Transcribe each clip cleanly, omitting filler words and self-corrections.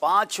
5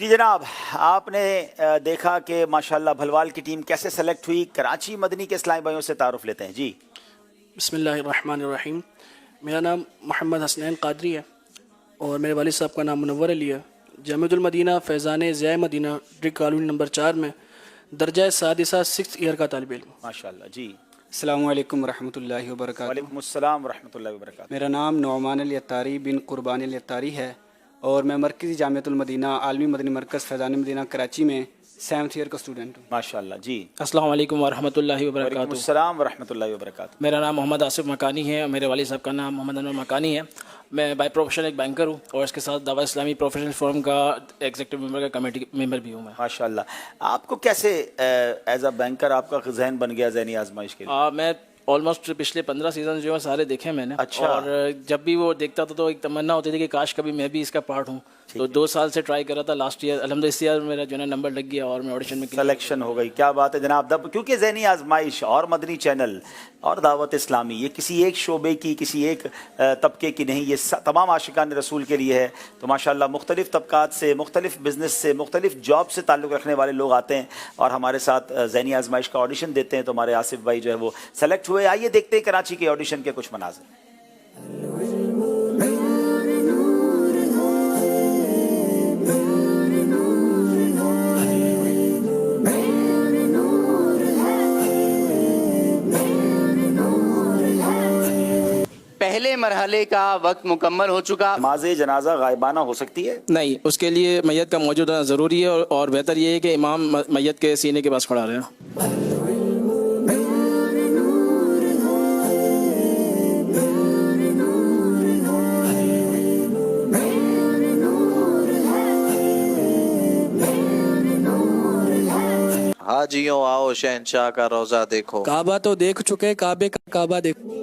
جی جناب، آپ نے دیکھا کہ ماشاءاللہ بھلوال کی ٹیم کیسے سلیکٹ ہوئی. کراچی مدنی کے اسلامی بھائیوں سے تعارف لیتے ہیں. جی بسم اللہ الرحمن الرحیم. میرا نام محمد حسنین قادری ہے اور میرے والد صاحب کا نام منور علی ہے. جامعۃ المدینہ فیضان ضیاء مدینہ ڈرگ کالونی نمبر 4 میں درجہ سادسہ 6 ایئر کا طالب علم. ماشاءاللہ. جی السلام علیکم ورحمۃ اللہ وبرکاتہ. وعلیکم السلام ورحمۃ اللہ وبرکاتہ. میرا نام نعمان علی اتاری بن قربان علی اتاری ہے اور میں مرکزی جامعۃ المدینہ عالمی مدنی مرکز فیضان مدینہ کراچی میں 7th ایئر کا اسٹوڈنٹ ہوں. ماشاءاللہ. جی السلام علیکم ورحمۃ اللہ وعلیکم وبرکاتہ. السلام ورحمۃ اللہ وبرکاتہ. میرا نام محمد آصف مکانی ہے اور میرے والد صاحب کا نام محمد انور مکانی ہے. میں بائی پروفیشن ایک بینکر ہوں اور اس کے ساتھ دعوت اسلامی پروفیشنل فورم کا ایگزیکٹو ممبر کا کمیٹی ممبر بھی ہوں میں. ماشاءاللہ. آپ کو کیسے ایز اے بینکر آپ کا ذہن بن گیا ذہنی آزمائش کے لیے؟ میں آلموسٹ پچھلے 15 سیزن جو ہے سارے دیکھے میں نے. اچھا. اور جب بھی وہ دیکھتا تھا تو ایک تمنا ہوتی تھی کہ کاش کبھی میں بھی اس کا پارٹ ہوں. تو 2 سال سے ٹرائی کر رہا تھا. لاسٹ ایئر الحمدللہ اس ایئر میرا جو ہے نمبر لگ گیا اور میں آڈیشن میں سلیکشن ہو گئی. کیا بات ہے جناب. کیونکہ ذہنی آزمائش اور مدنی چینل اور دعوت اسلامی یہ کسی ایک شعبے کی کسی ایک طبقے کی نہیں، یہ تمام عاشقان رسول کے لیے ہے. تو ماشاءاللہ مختلف طبقات سے، مختلف بزنس سے، مختلف جاب سے تعلق رکھنے والے لوگ آتے ہیں اور ہمارے ساتھ ذہنی آزمائش کا آڈیشن دیتے ہیں. تو ہمارے آصف بھائی جو ہے وہ سلیکٹ ہوئے. آئیے دیکھتے ہیں کراچی کے آڈیشن کے کچھ مناظر. پہلے مرحلے کا وقت مکمل ہو چکا. نماز جنازہ غائبانہ ہو سکتی ہے؟ نہیں، اس کے لیے میت کا موجود ہونا ضروری ہے اور بہتر یہ ہے کہ امام میت کے سینے کے پاس کھڑا رہے. حاجیوں آؤ شہنشاہ کا روزہ دیکھو. کعبہ تو دیکھ چکے، کعبے کا کعبہ دیکھو.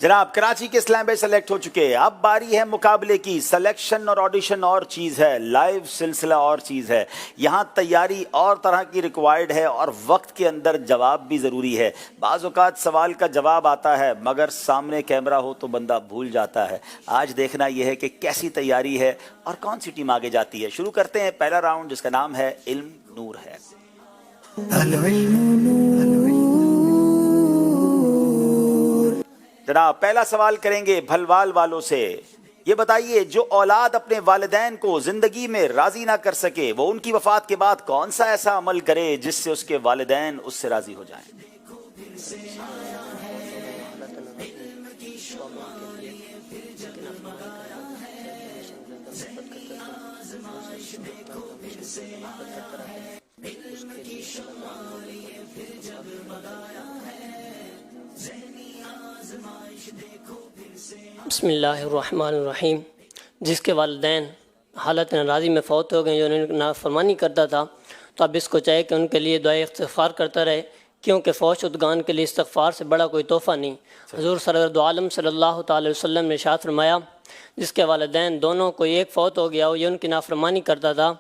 جناب کراچی کے اسلام بھائی سلیکٹ ہو چکے. اب باری ہے مقابلے کی. سلیکشن اور آڈیشن اور چیز ہے، لائیو سلسلہ اور چیز ہے. یہاں تیاری اور طرح کی ریکوائرڈ ہے اور وقت کے اندر جواب بھی ضروری ہے. بعض اوقات سوال کا جواب آتا ہے مگر سامنے کیمرہ ہو تو بندہ بھول جاتا ہے. آج دیکھنا یہ ہے کہ کیسی تیاری ہے اور کون سی ٹیم آگے جاتی ہے. شروع کرتے ہیں پہلا راؤنڈ جس کا نام ہے علم نور ہے. جناب پہلا سوال کریں گے بھلوال والوں سے. یہ بتائیے جو اولاد اپنے والدین کو زندگی میں راضی نہ کر سکے وہ ان کی وفات کے بعد کون سا ایسا عمل کرے جس سے اس کے والدین اس سے راضی ہو جائیں؟ بسم اللہ الرحمن الرحیم. جس کے والدین حالت ناراضی میں فوت ہو گئے، جو انہوں نے نافرمانی کرتا تھا، تو اب اس کو چاہیے کہ ان کے لیے دعائے استغفار کرتا رہے، کیونکہ فوت شدگان کے لیے استغفار سے بڑا کوئی تحفہ نہیں. حضور سرور عالم صلی اللہ تعالی وسلم نے ارشاد فرمایا جس کے والدین دونوں کوئی ایک فوت ہو گیا ہو یا ان کی نافرمانی کرتا تھا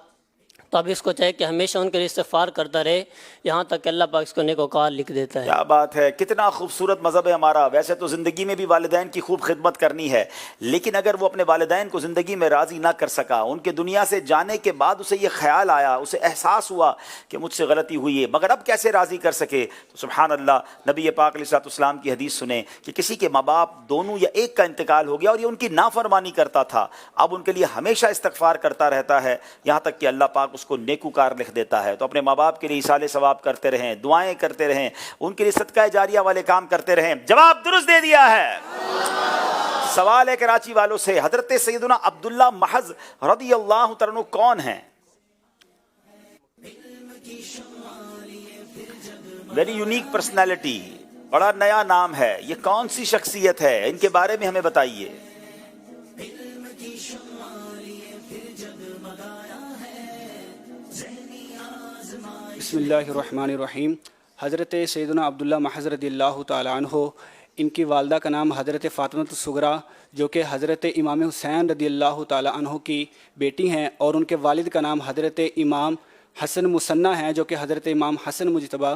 تو اب اس کو چاہے کہ ہمیشہ ان کے لیے استغفار کرتا رہے یہاں تک کہ اللہ پاک اس کو نیکوکار لکھ دیتا ہے. کیا بات ہے. کتنا خوبصورت مذہب ہے ہمارا. ویسے تو زندگی میں بھی والدین کی خوب خدمت کرنی ہے، لیکن اگر وہ اپنے والدین کو زندگی میں راضی نہ کر سکا، ان کے دنیا سے جانے کے بعد اسے یہ خیال آیا، اسے احساس ہوا کہ مجھ سے غلطی ہوئی ہے، مگر اب کیسے راضی کر سکے، تو سبحان اللہ نبی پاک علیہ السلام کی حدیث سنیں کہ کسی کے ماں باپ دونوں یا ایک کا انتقال ہو گیا اور یہ ان کی نافرمانی کرتا تھا، اب ان کے لیے ہمیشہ استغفار کرتا رہتا ہے یہاں تک کہ اللہ پاک اس کو نیکوکار لکھ دیتا ہے. تو اپنے ماں باپ کے لیے ایصال ثواب کرتے رہیں، دعائیں کرتے رہیں، ان کے لیے صدقہ جاریہ والے کام کرتے رہیں. جواب درست دے دیا ہے. سوال ہے کراچی والوں سے. حضرت سیدنا عبداللہ محض رضی اللہ تعالیٰ عنہ کون ہیں؟ ویری یونیک پرسنالٹی، بڑا نیا نام ہے. یہ کون سی شخصیت ہے؟ ان کے بارے میں ہمیں بتائیے. بسم اللہ الرحمن الرحیم. حضرت سیدنا عبداللہ محض رضی اللہ تعالیٰ عنہ، ان کی والدہ کا نام حضرت فاطمہ الصغریٰ جو کہ حضرت امام حسین رضی اللہ تعالیٰ عنہ کی بیٹی ہیں، اور ان کے والد کا نام حضرت امام حسن مثنیٰ ہیں جو کہ حضرت امام حسن مجتبیٰ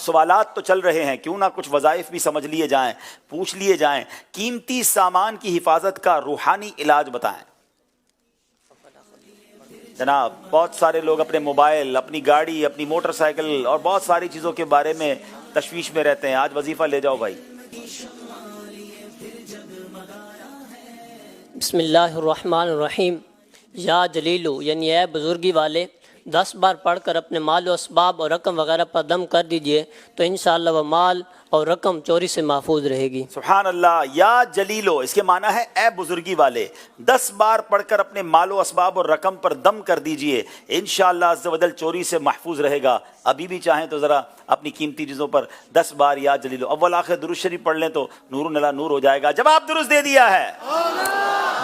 سوالات تو چل رہے ہیں، کیوں نہ کچھ وظائف بھی سمجھ لیے جائیں، پوچھ لیے جائیں. قیمتی سامان کی حفاظت کا روحانی علاج بتائیں. جناب بہت سارے لوگ اپنے موبائل، اپنی گاڑی، اپنی موٹر سائیکل اور بہت ساری چیزوں کے بارے میں تشویش میں رہتے ہیں. آج وظیفہ لے جاؤ بھائی. بسم اللہ الرحمن الرحیم. یا جلیلو یعنی اے بزرگی والے 10 بار پڑھ کر اپنے مال و اسباب اور رقم وغیرہ پر دم کر دیجئے تو انشاءاللہ وہ مال اور رقم چوری سے محفوظ رہے گی. سبحان اللہ. یا جلیلو اس کے معنی ہے اے بزرگی والے، 10 بار پڑھ کر اپنے مال و اسباب اور رقم پر دم کر دیجئے، انشاءاللہ عز و جل چوری سے محفوظ رہے گا. ابھی بھی چاہیں تو ذرا اپنی قیمتی چیزوں پر 10 بار یا جلیلو اول آخر درود شریف پڑھ لیں تو نور علی نور ہو جائے گا. جواب درست دے دیا ہے.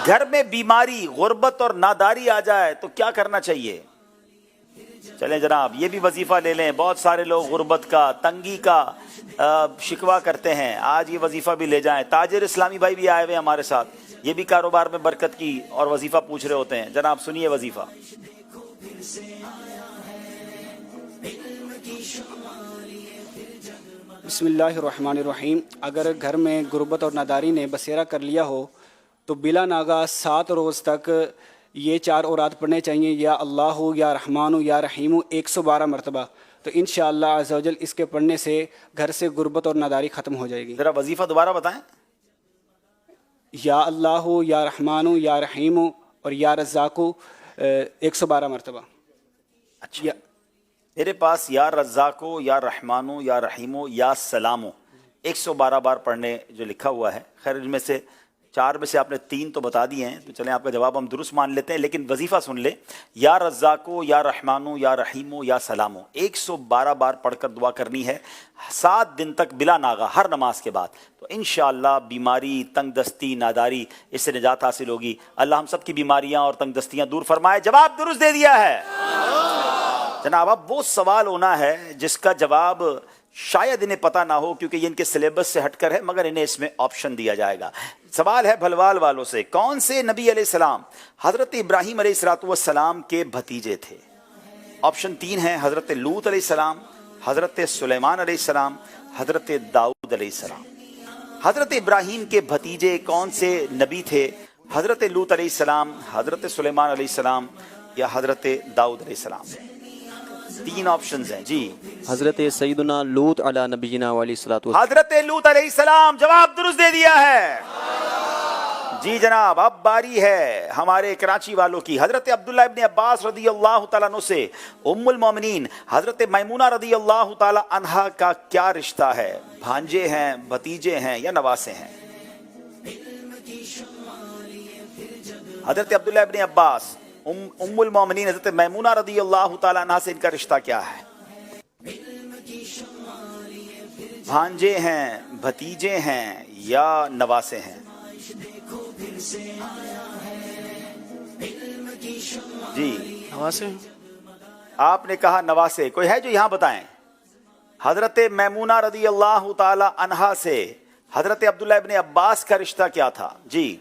گھر میں بیماری، غربت اور ناداری آ جائے تو کیا کرنا چاہیے؟ چلیں جناب یہ بھی وظیفہ لے لیں. بہت سارے لوگ غربت کا، تنگی کا شکوہ کرتے ہیں، آج یہ وظیفہ بھی لے جائیں. تاجر اسلامی بھائی بھی آئے ہوئے ہمارے ساتھ، یہ بھی کاروبار میں برکت کی اور وظیفہ پوچھ رہے ہوتے ہیں. جناب سنیے وظیفہ. بسم اللہ الرحمن الرحیم. اگر گھر میں غربت اور ناداری نے بسیرا کر لیا ہو تو بلا ناغہ 7 روز تک یہ 4 اوراد پڑھنے چاہیے. یا اللہ یا رحمان یا رحیم 112 مرتبہ. تو انشاءاللہ عز و جل اس کے پڑھنے سے گھر سے غربت اور ناداری ختم ہو جائے گی. ذرا وظیفہ دوبارہ بتائیں. یا اللہ یا رحمان یا رحیم اور یا رزاق 112 مرتبہ. اچھا میرے پاس یا رزاقو یا رحمانو یا رحیمو یا سلامو 112 بار پڑھنے جو لکھا ہوا ہے. خیر ان میں سے 4 میں سے آپ نے 3 تو بتا دیے ہیں، تو چلیں آپ کا جواب ہم درست مان لیتے ہیں. لیکن وظیفہ سن لیں. یا رزاقو یا رحمانو یا رحیمو یا سلامو 112 بار پڑھ کر دعا کرنی ہے 7 دن تک بلا ناغہ ہر نماز کے بعد. تو انشاءاللہ بیماری، تنگ دستی، ناداری اس سے نجات حاصل ہوگی. اللہ ہم سب کی بیماریاں اور تنگ دستیاں دور فرمائے. جواب درست دے دیا ہے. جناب اب وہ سوال ہونا ہے جس کا جواب شاید انہیں پتہ نہ ہو کیونکہ یہ ان کے سلیبس سے ہٹ کر ہے، مگر انہیں اس میں آپشن دیا جائے گا. سوال ہے بھلوال والوں سے، کون سے نبی علیہ السلام حضرت ابراہیم علیہ السلام کے بھتیجے تھے؟ آپشن 3 ہیں: حضرت لوط علیہ السلام، حضرت سلیمان علیہ السلام، حضرت داؤد علیہ السلام. حضرت ابراہیم کے بھتیجے کون سے نبی تھے؟ حضرت لوط علیہ السلام، حضرت سلیمان علیہ السلام یا حضرت داؤد علیہ السلام. 3 آپشنز ہیں جی. حضرت سیدنا لوط علی نبینا علیہ الصلوۃ والسلام. حضرت لوط علیہ السلام. جواب درست دے دیا ہے. جی جناب اب باری ہے ہمارے کراچی والوں کی. حضرت عبداللہ ابن عباس رضی اللہ تعالیٰ عنہ سے ام المومنین حضرت میمونہ رضی اللہ تعالیٰ عنہا کا کیا رشتہ ہے؟ بھانجے ہیں، بھتیجے ہیں یا نواسے ہیں؟ حضرت عبداللہ ابن عباس، ام المومنین حضرت میمونہ رضی اللہ تعالیٰ عنہ سے ان کا رشتہ کیا ہے؟ بھانجے ہیں، بھتیجے ہیں یا نواسے ہیں؟ جی نواسے. آپ نے کہا نواسے. کوئی ہے جو یہاں بتائیں؟ حضرت میمونہ رضی اللہ تعالی عنہا سے حضرت عبداللہ ابن عباس کا رشتہ کیا تھا؟ جی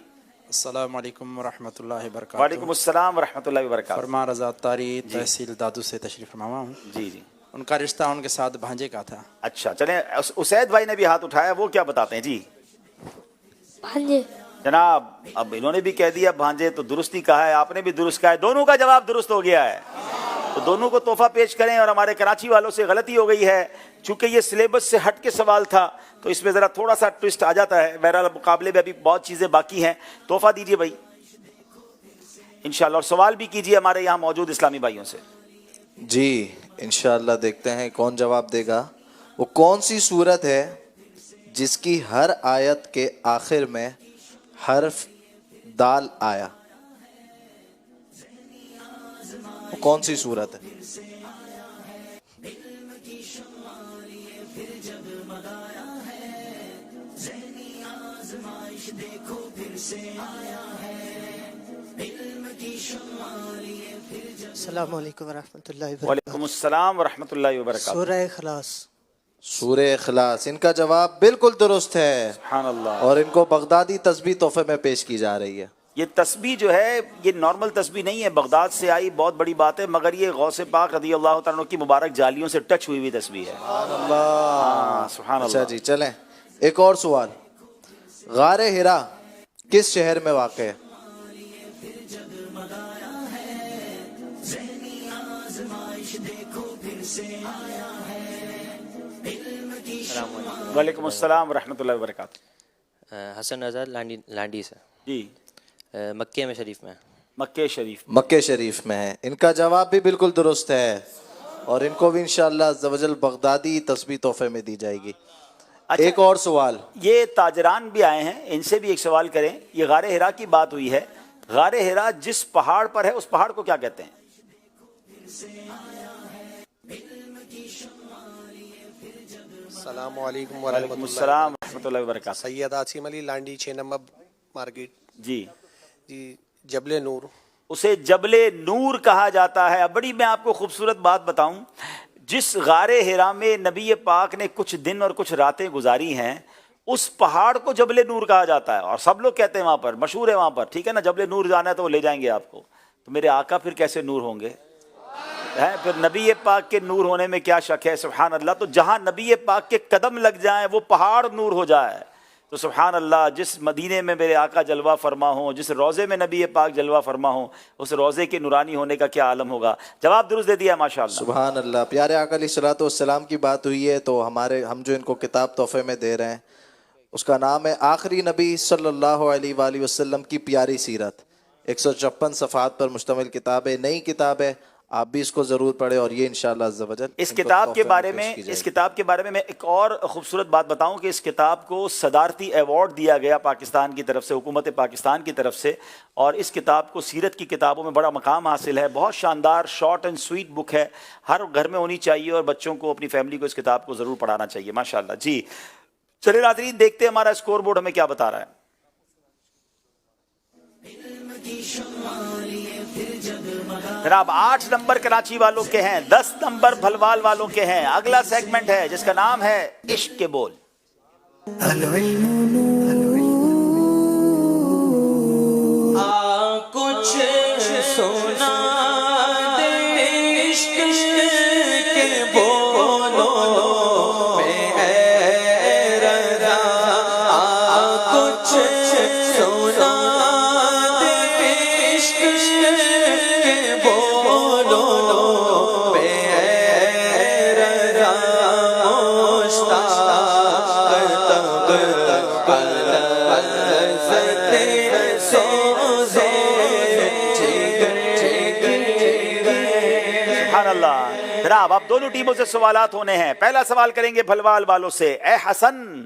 السلام علیکم ورحمۃ اللہ وبرکاتہ. وعلیکم السلام ورحمۃ اللہ وبرکاتہ. فرما رضا تاری تحصیل دادو سے تشریف فرما ہوں. جی جی ان کا رشتہ ان کے ساتھ بھانجے کا تھا. اچھا چلیں اسید بھائی نے بھی ہاتھ اٹھایا، وہ کیا بتاتے ہیں؟ جی بھانجے. جناب اب انہوں نے بھی کہہ دیا بھانجے، تو درست ہی کہا ہے، آپ نے بھی درست کہا ہے، دونوں کا جواب درست ہو گیا ہے. تو دونوں کو تحفہ پیش کریں. اور ہمارے کراچی والوں سے غلطی ہو گئی ہے، چونکہ یہ سلیبس سے ہٹ کے سوال تھا تو اس میں ذرا تھوڑا سا ٹوسٹ آ جاتا ہے. بہرحال مقابلے میں ابھی بہت چیزیں باقی ہیں. تحفہ دیجیے بھائی انشاءاللہ، اور سوال بھی کیجیے ہمارے یہاں موجود اسلامی بھائیوں سے. جی انشاءاللہ دیکھتے ہیں کون جواب دے گا. وہ کون سی صورت ہے جس کی ہر آیت کے آخر میں حرف دال آیا؟ وہ کون سی صورت ہے؟ السلام علیکم ورحمۃ اللہ وبرکاتہ. وعلیکم السلام ورحمۃ اللہ وبرکاتہ. سورہ اخلاص. سورہ اخلاص. ان کا جواب بالکل درست ہے. سبحان اللہ. اور ان کو بغدادی تسبیح تحفے میں پیش کی جا رہی ہے. یہ تسبیح جو ہے یہ نارمل تسبیح نہیں ہے، بغداد سے آئی، بہت بڑی بات ہے، مگر یہ غوث پاک رضی اللہ تعالیٰ عنہ کی مبارک جالیوں سے ٹچ ہوئی ہوئی تسبیح ہے۔ سبحان اللہ، سبحان اچھا اللہ۔ جی چلیں ایک اور سوال، غار ہرا کس شہر میں واقع ہے؟ وعلیکم السلام ورحمۃ اللہ وبرکاتہ۔ حسن رضا لانڈی سے جی، مکے میں شریف میں مکہ شریف مکہ شریف میں ہے۔ ان کا جواب بھی بالکل درست ہے اور ان کو بھی انشاءاللہ عز و جل بغدادی تسبیح تحفے میں دی جائے گی۔ ایک اور سوال، یہ تاجران بھی آئے ہیں، ان سے بھی ایک سوال کریں۔ یہ غار ہرا کی بات ہوئی ہے، غار ہرا جس پہاڑ پر ہے اس پہاڑ کو کیا کہتے ہیں؟ السلام علیکم وعلیکم السلام ورحمۃ اللہ وبرکاتہ۔ سید عاصم علی لانڈی 6 نمبر مارکیٹ۔ جی جی، جبل نور، اسے جبل نور کہا جاتا ہے۔ اب بڑی میں آپ کو خوبصورت بات بتاؤں، جس غار ہرا میں نبی پاک نے کچھ دن اور کچھ راتیں گزاری ہیں اس پہاڑ کو جبل نور کہا جاتا ہے، اور سب لوگ کہتے ہیں وہاں پر، مشہور ہے وہاں پر، ٹھیک ہے نا، جبل نور جانا ہے تو وہ لے جائیں گے آپ کو۔ تو میرے آقا پھر کیسے نور ہوں گے؟ پھر نبی پاک کے نور ہونے میں کیا شک ہے؟ سبحان اللہ۔ تو جہاں نبی پاک کے قدم لگ جائیں وہ پہاڑ نور ہو جائے، تو سبحان اللہ، جس مدینے میں میرے آقا جلوہ فرما ہوں، جس روضے میں نبی پاک جلوہ فرما ہوں، اس روضے کے نورانی ہونے کا کیا عالم ہوگا۔ جواب درست دے دیا ماشاءاللہ۔ سبحان اللہ۔ پیارے آقا علیہ الصلوۃ والسلام کی بات ہوئی ہے تو ہم جو ان کو کتاب تحفے میں دے رہے ہیں اس کا نام ہے آخری نبی صلی اللہ علیہ وآلہ وسلم کی پیاری سیرت، 156 صفحات پر مشتمل کتاب ہے، نئی کتاب ہے، آپ بھی اس کو ضرور پڑھیں، اور یہ انشاءاللہ عز و جل اس کتاب کے بارے میں میں ایک اور خوبصورت بات بتاؤں کہ اس کتاب کو صدارتی ایوارڈ دیا گیا پاکستان کی طرف سے، حکومت پاکستان کی طرف سے، اور اس کتاب کو سیرت کی کتابوں میں بڑا مقام حاصل ہے۔ بہت شاندار شارٹ اینڈ سویٹ بک ہے، ہر گھر میں ہونی چاہیے، اور بچوں کو، اپنی فیملی کو اس کتاب کو ضرور پڑھانا چاہیے ماشاءاللہ۔ جی چلے ناظرین، دیکھتے ہیں ہمارا اسکور بورڈ ہمیں کیا بتا رہا ہے۔ جناب 8 نمبر کراچی والوں کے ہیں، 10 نمبر بھلوال والوں کے ہیں۔ اگلا سیگمنٹ ہے جس کا نام ہے عشق کے بول۔ کچھ سونا دے عشق کے بولو میں اے رضا، کچھ سونا دے عشق کے بولو میں اے رضا، مشتاق تب سبحان اللہ۔ جناب اب دونوں ٹیموں سے سوالات ہونے ہیں۔ پہلا سوال کریں گے بھلوال والوں سے۔ اے حسن،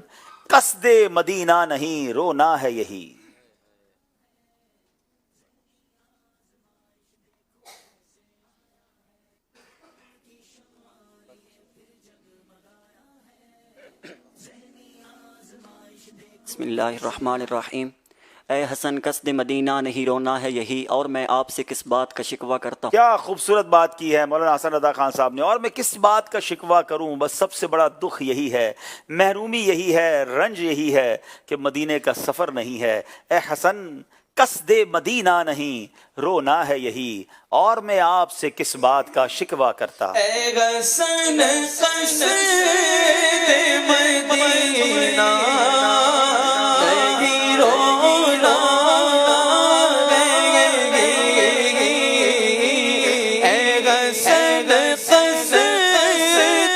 قصد مدینہ نہیں رونا ہے یہی۔ بسم اللہ الرحمن الرحیم۔ اے حسن، قصد مدینہ نہیں رونا ہے یہی، اور میں آپ سے کس بات کا شکوہ کرتا ہوں۔ کیا خوبصورت بات کی ہے مولانا حسن رضا خان صاحب نے، اور میں کس بات کا شکوہ کروں، بس سب سے بڑا دکھ یہی ہے، محرومی یہی ہے، رنج یہی ہے کہ مدینے کا سفر نہیں ہے۔ اے حسن، قصد مدینہ نہیں رونا ہے یہی، اور میں آپ سے کس بات کا شکوہ کرتا۔ اے حسن، قصد مدینہ نہیں رونا ہے یہی، اے حسن، قصد مدینہ نہیں رونا ہے یہی، اور میں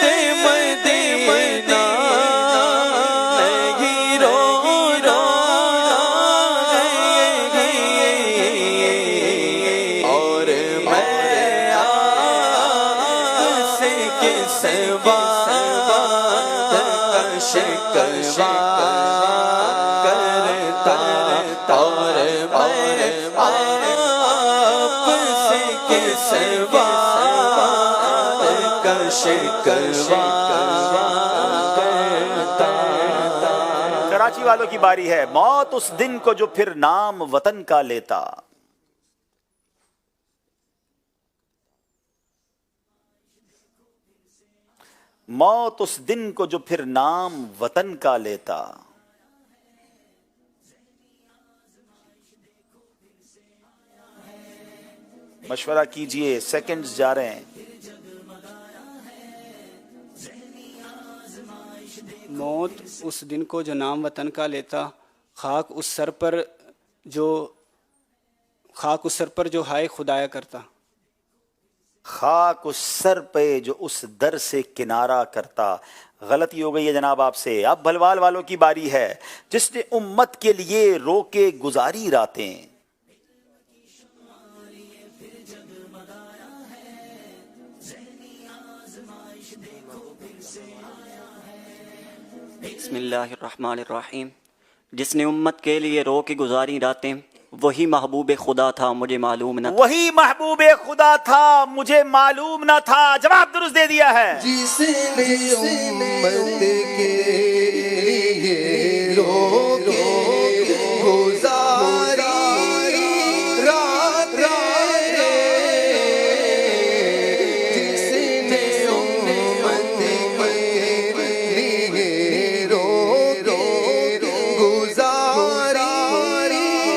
آپ سے کس بات کا شکوہ کرتا، اور میں آپ سے کس بات کا شکوہ کرتا۔ کراچی والوں کی باری ہے۔ موت اس دن کو جو پھر نام وطن کا لیتا۔ موت اس دن کو جو پھر نام وطن کا لیتا۔ مشورہ کیجئے، سیکنڈز جا رہے ہیں. موت اس دن کو جو نام وطن کا لیتا، خاک اس سر پر جو ہائے خدایا کرتا. خاک اس سر پہ جو اس در سے کنارہ کرتا. غلطی ہو گئی ہے جناب آپ سے. اب بھلوال والوں کی باری ہے. جس نے امت کے لیے رو کے گزاری راتیں. بسم اللہ الرحمن الرحیم. جس نے امت کے لیے رو کے گزاری راتیں، وہی محبوب خدا تھا مجھے معلوم نہ تھا. وہی محبوب خدا تھا مجھے معلوم نہ تھا. جواب درست دے دیا ہے. جس نے امت کے لیے رو کے گزاری راتیں، جس نے امت کے لیے رو کے گزاری راتیں، وہی محبوب خدا تھا مجھے معلوم نہ تھا.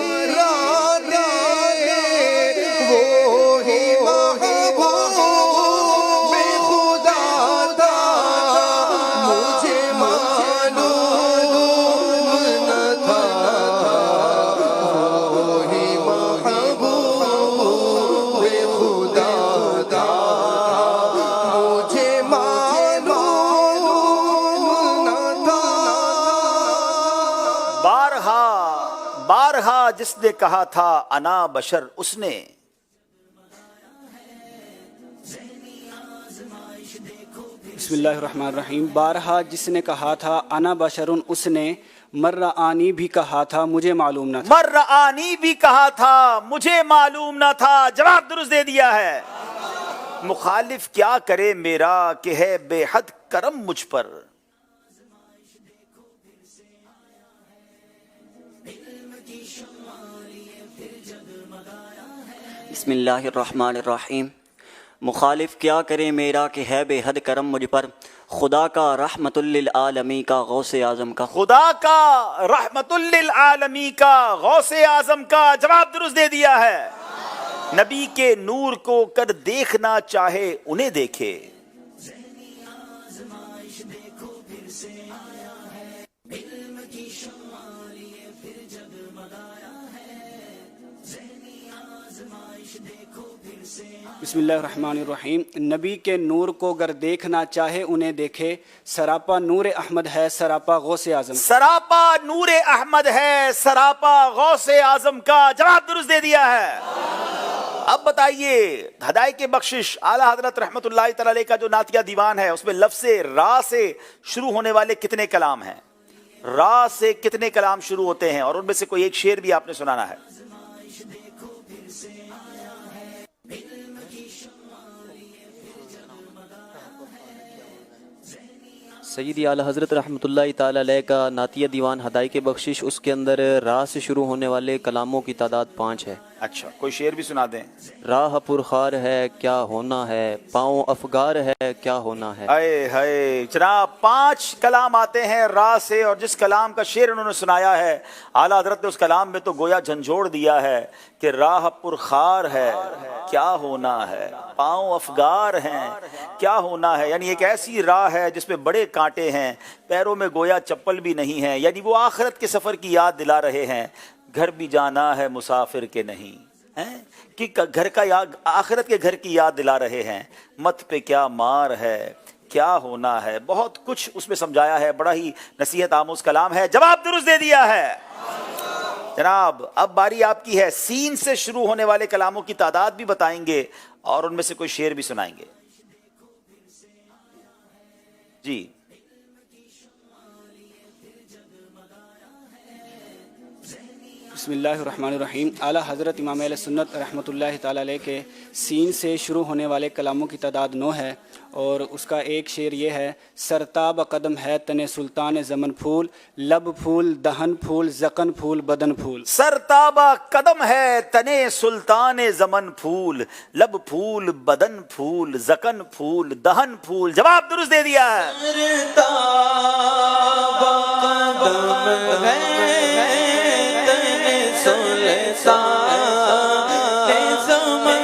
وہی محبوب خدا تھا مجھے معلوم نہ تھا. بارہا جس نے کہا تھا انا بشر، اس نے بسم اللہ الرحمن الرحیم. بارہا جس نے کہا تھا انا بشرن، اس نے مرآنی بھی کہا تھا مجھے معلوم نہ تھا. مرآنی بھی کہا تھا مجھے معلوم نہ تھا. جواب درست دے دیا ہے. مخالف کیا کرے میرا کہ ہے بے حد کرم مجھ پر. بسم اللہ الرحمن الرحیم. مخالف کیا کرے میرا کہ ہے بے حد کرم مجھ پر، خدا کا رحمت للعالمی کا غوث اعظم کا. خدا کا رحمت للعالمی کا غوث اعظم کا. جواب درست دے دیا ہے. نبی کے نور کو کر دیکھنا چاہے انہیں دیکھے. بسم اللہ الرحمن الرحیم. نبی کے نور کو گر دیکھنا چاہے انہیں دیکھے، سراپا نور احمد ہے سراپا غوث اعظم. سراپا نور احمد ہے سراپا غوث اعظم کا. جواب درست دے دیا ہے. اب بتائیے ہدایت کے بخشش اعلیٰ حضرت رحمت اللہ تعالی علیہ کا جو نعتیہ دیوان ہے، اس میں لفظ را سے شروع ہونے والے کتنے کلام ہیں؟ را سے کتنے کلام شروع ہوتے ہیں؟ اور ان میں سے کوئی ایک شعر بھی آپ نے سنانا ہے. سیدی اعلیٰ حضرت رحمۃ اللہ تعالی علیہ کا نعتیہ دیوان ہدایت کے بخشش، اس کے اندر را سے شروع ہونے والے کلاموں کی تعداد 5 ہے. اچھا کوئی شعر بھی سنا دیں. راہ پرخار ہے کیا ہونا ہے، پاؤں افگار ہے کیا ہونا ہے. ہائے ہائے جناب 5 کلام آتے ہیں را سے، اور جس کلام کا شعر انہوں نے سنایا ہے اعلیٰ حضرت نے اس کلام میں تو گویا جھنجھوڑ دیا ہے کہ راہ پرخار ہے کیا ہونا ہے، پاؤں افگار ہیں کیا ہونا ہے. یعنی ایک ایسی راہ ہے جس میں بڑے کانٹے ہیں، پیروں میں گویا چپل بھی نہیں ہے. یعنی وہ آخرت کے سفر کی یاد دلا رہے ہیں. گھر بھی جانا ہے مسافر کے نہیں، کہ گھر کا آخرت کے گھر کی یاد دلا رہے ہیں. مت پہ کیا مار ہے کیا ہونا ہے. بہت کچھ اس میں سمجھایا ہے. بڑا ہی نصیحت آموز کلام ہے. جواب درست دے دیا ہے. جناب اب باری آپ کی ہے. سین سے شروع ہونے والے کلاموں کی تعداد بھی بتائیں گے اور ان میں سے کوئی شعر بھی سنائیں گے. جی بسم اللہ الرحمن الرحیم. اعلیٰ حضرت امام اہل سنت رحمۃ اللہ تعالی علیہ کے سین سے شروع ہونے والے کلاموں کی تعداد 9 ہے، اور اس کا ایک شعر یہ ہے: سرتاب قدم ہے تن سلطان زمن پھول، لب پھول دہن پھول زکن پھول بدن پھول. سرتابہ قدم ہے تنے سلطان زمن پھول، لب پھول بدن پھول زکن پھول دہن پھول. جواب درست دے دیا ہے. سلطان زمن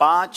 5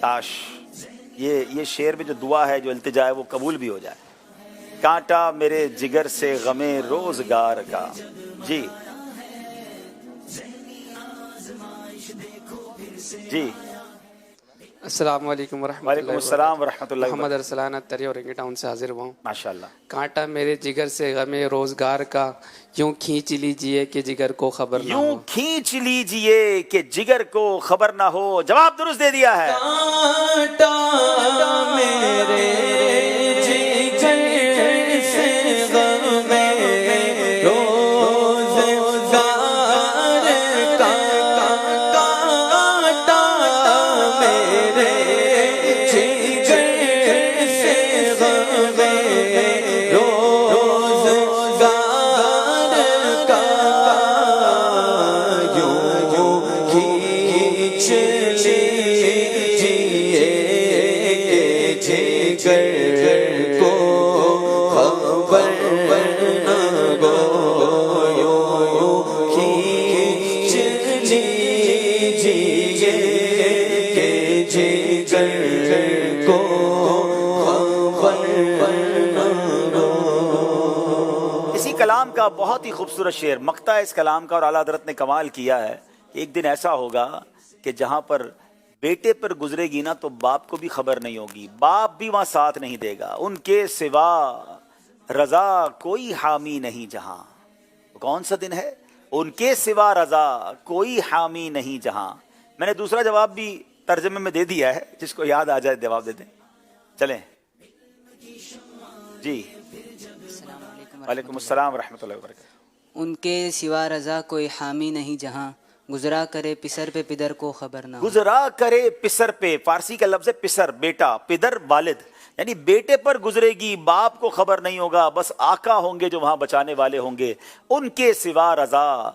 کاش یہ شعر میں جو دعا ہے، جو التجا ہے، وہ قبول بھی ہو جائے. کانٹا میرے جگر سے غمِ روزگار کا. جی جی السلام علیکم ورحمۃ وعلیکم اللہ السلام ورحمۃ اللہ محمد وبرکاتہ. ارسلان اتری اورنگی ٹاؤن سے حاضر ہوا ہوں. ماشاءاللہ. کانٹا میرے جگر سے غم روزگار کا، یوں کھینچ لیجئے کہ جگر کو خبر نہ ہو. یوں کھینچ لیجئے کہ جگر کو خبر نہ ہو. جواب درست دے دیا ہے. کانٹا میرے جگر سے غم روزگار کا، کانٹا میرے جگر سے غم روزگار کا، یوں کھینچ لیجئے جگر کو خبر نہ ہو. یوں کھینچ لیجئے جگر کو خبر نہ ہو. اسی کلام کا بہت ہی خوبصورت شعر، مقطع اس کلام کا، اور اعلیٰ حضرت نے کمال کیا ہے کہ ایک دن ایسا ہوگا کہ جہاں پر بیٹے پر گزرے گی نا تو باپ کو بھی خبر نہیں ہوگی، باپ بھی وہاں ساتھ نہیں دے گا. ان کے سوا رضا کوئی حامی نہیں جہاں. کون سا دن ہے؟ ان کے سوا رضا کوئی حامی نہیں جہاں. میں نے دوسرا جواب بھی ترجمے میں دے دیا ہے، جس کو یاد آ جائے جواب دے دیں. چلیں جی. وعلیکم السلام ورحمۃ اللہ وبرکاتہ. ان کے سوا رضا کوئی حامی نہیں جہاں، گزرا کرے پسر پہ پدر کو خبر نہ ہو. گزرا کرے پسر پہ، فارسی کا لفظ ہے پسر، بیٹا، پدر والد، یعنی بیٹے پر گزرے گی، باپ کو خبر نہیں ہوگا، بس آقا ہوں گے جو وہاں بچانے والے ہوں گے. ان کے سوا رضا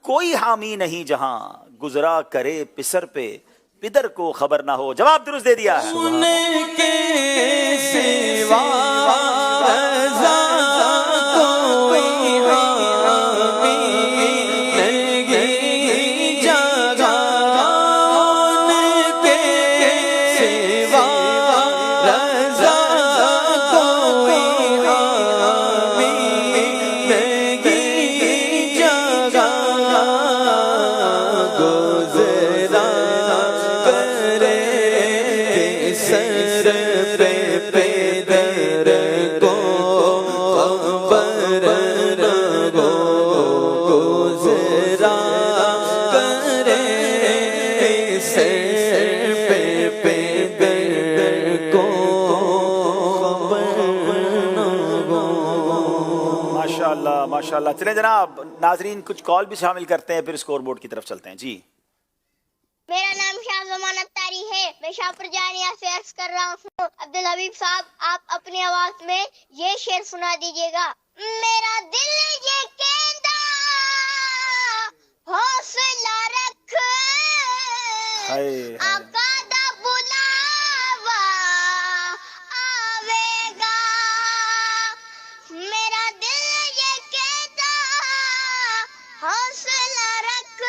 کوئی حامی نہیں جہاں، گزرا کرے پسر پہ پدر کو خبر نہ ہو. جواب درست دے دیا ہے. ان کے سوا رضا کوئی حامی نہیں جگہ. ان کے سوا رضا کوئی حامی نہیں جگہ. گزرا کرے سر پہ پیدر کو خبر نہ ہو. گزرا کرے سر پہ پیدر کو خبر نہ ہو. ماشاءاللہ ماشاءاللہ. چلیں جناب ناظرین کچھ کال بھی شامل کرتے ہیں، پھر اسکور بورڈ کی طرف چلتے ہیں. جی میرا نام شاہ زمان اتاری ہے، میں شاہپور جانیہ سے عرض کر رہا ہوں. عبدالحبیب صاحب آپ اپنی آواز میں یہ شعر سنا دیجیے گا. میرا دل یہ کہتا حوصلہ رکھ، آقا دا بلاوا آوے گا. میرا دل یہ کہتا حوصلہ رکھ،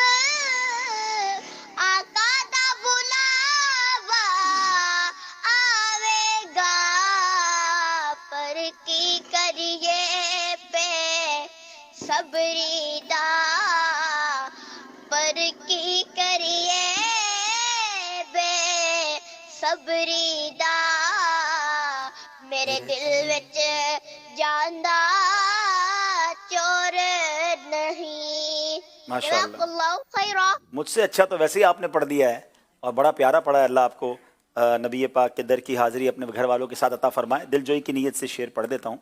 آقا دا بلاوا آوے گا. پر کی کریے پہ صبری دا، پر کی کریے بے صبری دا. میرے دل وچ جاندا چور نہیں. ماشاءاللہ. جزاک اللہ خیرا. مجھ سے اچھا تو ویسے ہی آپ نے پڑھ دیا ہے، اور بڑا پیارا پڑھا ہے. اللہ آپ کو نبی پاک کے در کی حاضری اپنے گھر والوں کے ساتھ عطا فرمائے. دل جوئی کی نیت سے شعر پڑھ دیتا ہوں.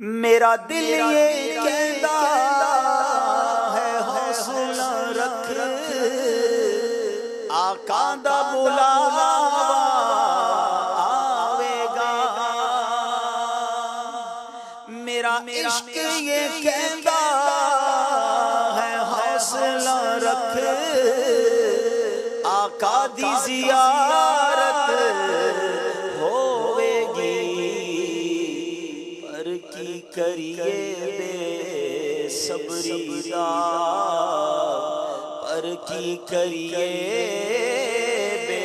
میرا دل یہ کہتا ہے حوصلہ رکھ، آقا دا بلاوا آوے گا. میرا عشق یہ کہتا ہے حوصلہ رکھ، آقا دی زیارت ہوے گی. پر کی کریے بے صبری دا، پر کی کریے بے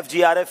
FGRF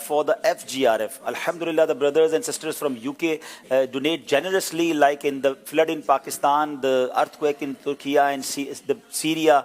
for the FGRF, alhamdulillah the brothers and sisters from UK donate generously, like in the flood in Pakistan, the earthquake in Turkey and Syria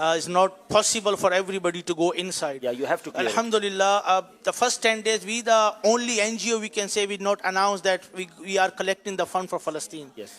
it's not possible for everybody to go inside. Yeah, you have to clear Alhamdulillah, the first 10 days we the only NGO we can say we not announce that we are collecting the fund for Palestine. Yes.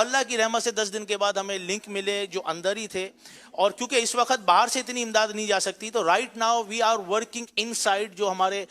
اللہ کی رحمت سے 10 دن کے بعد ہمیں link ملے جو اندر ہی تھے، اور کیونکہ اس وقت باہر سے اتنی امداد نہیں جا سکتی، تو right now we are working inside. جو ہمارے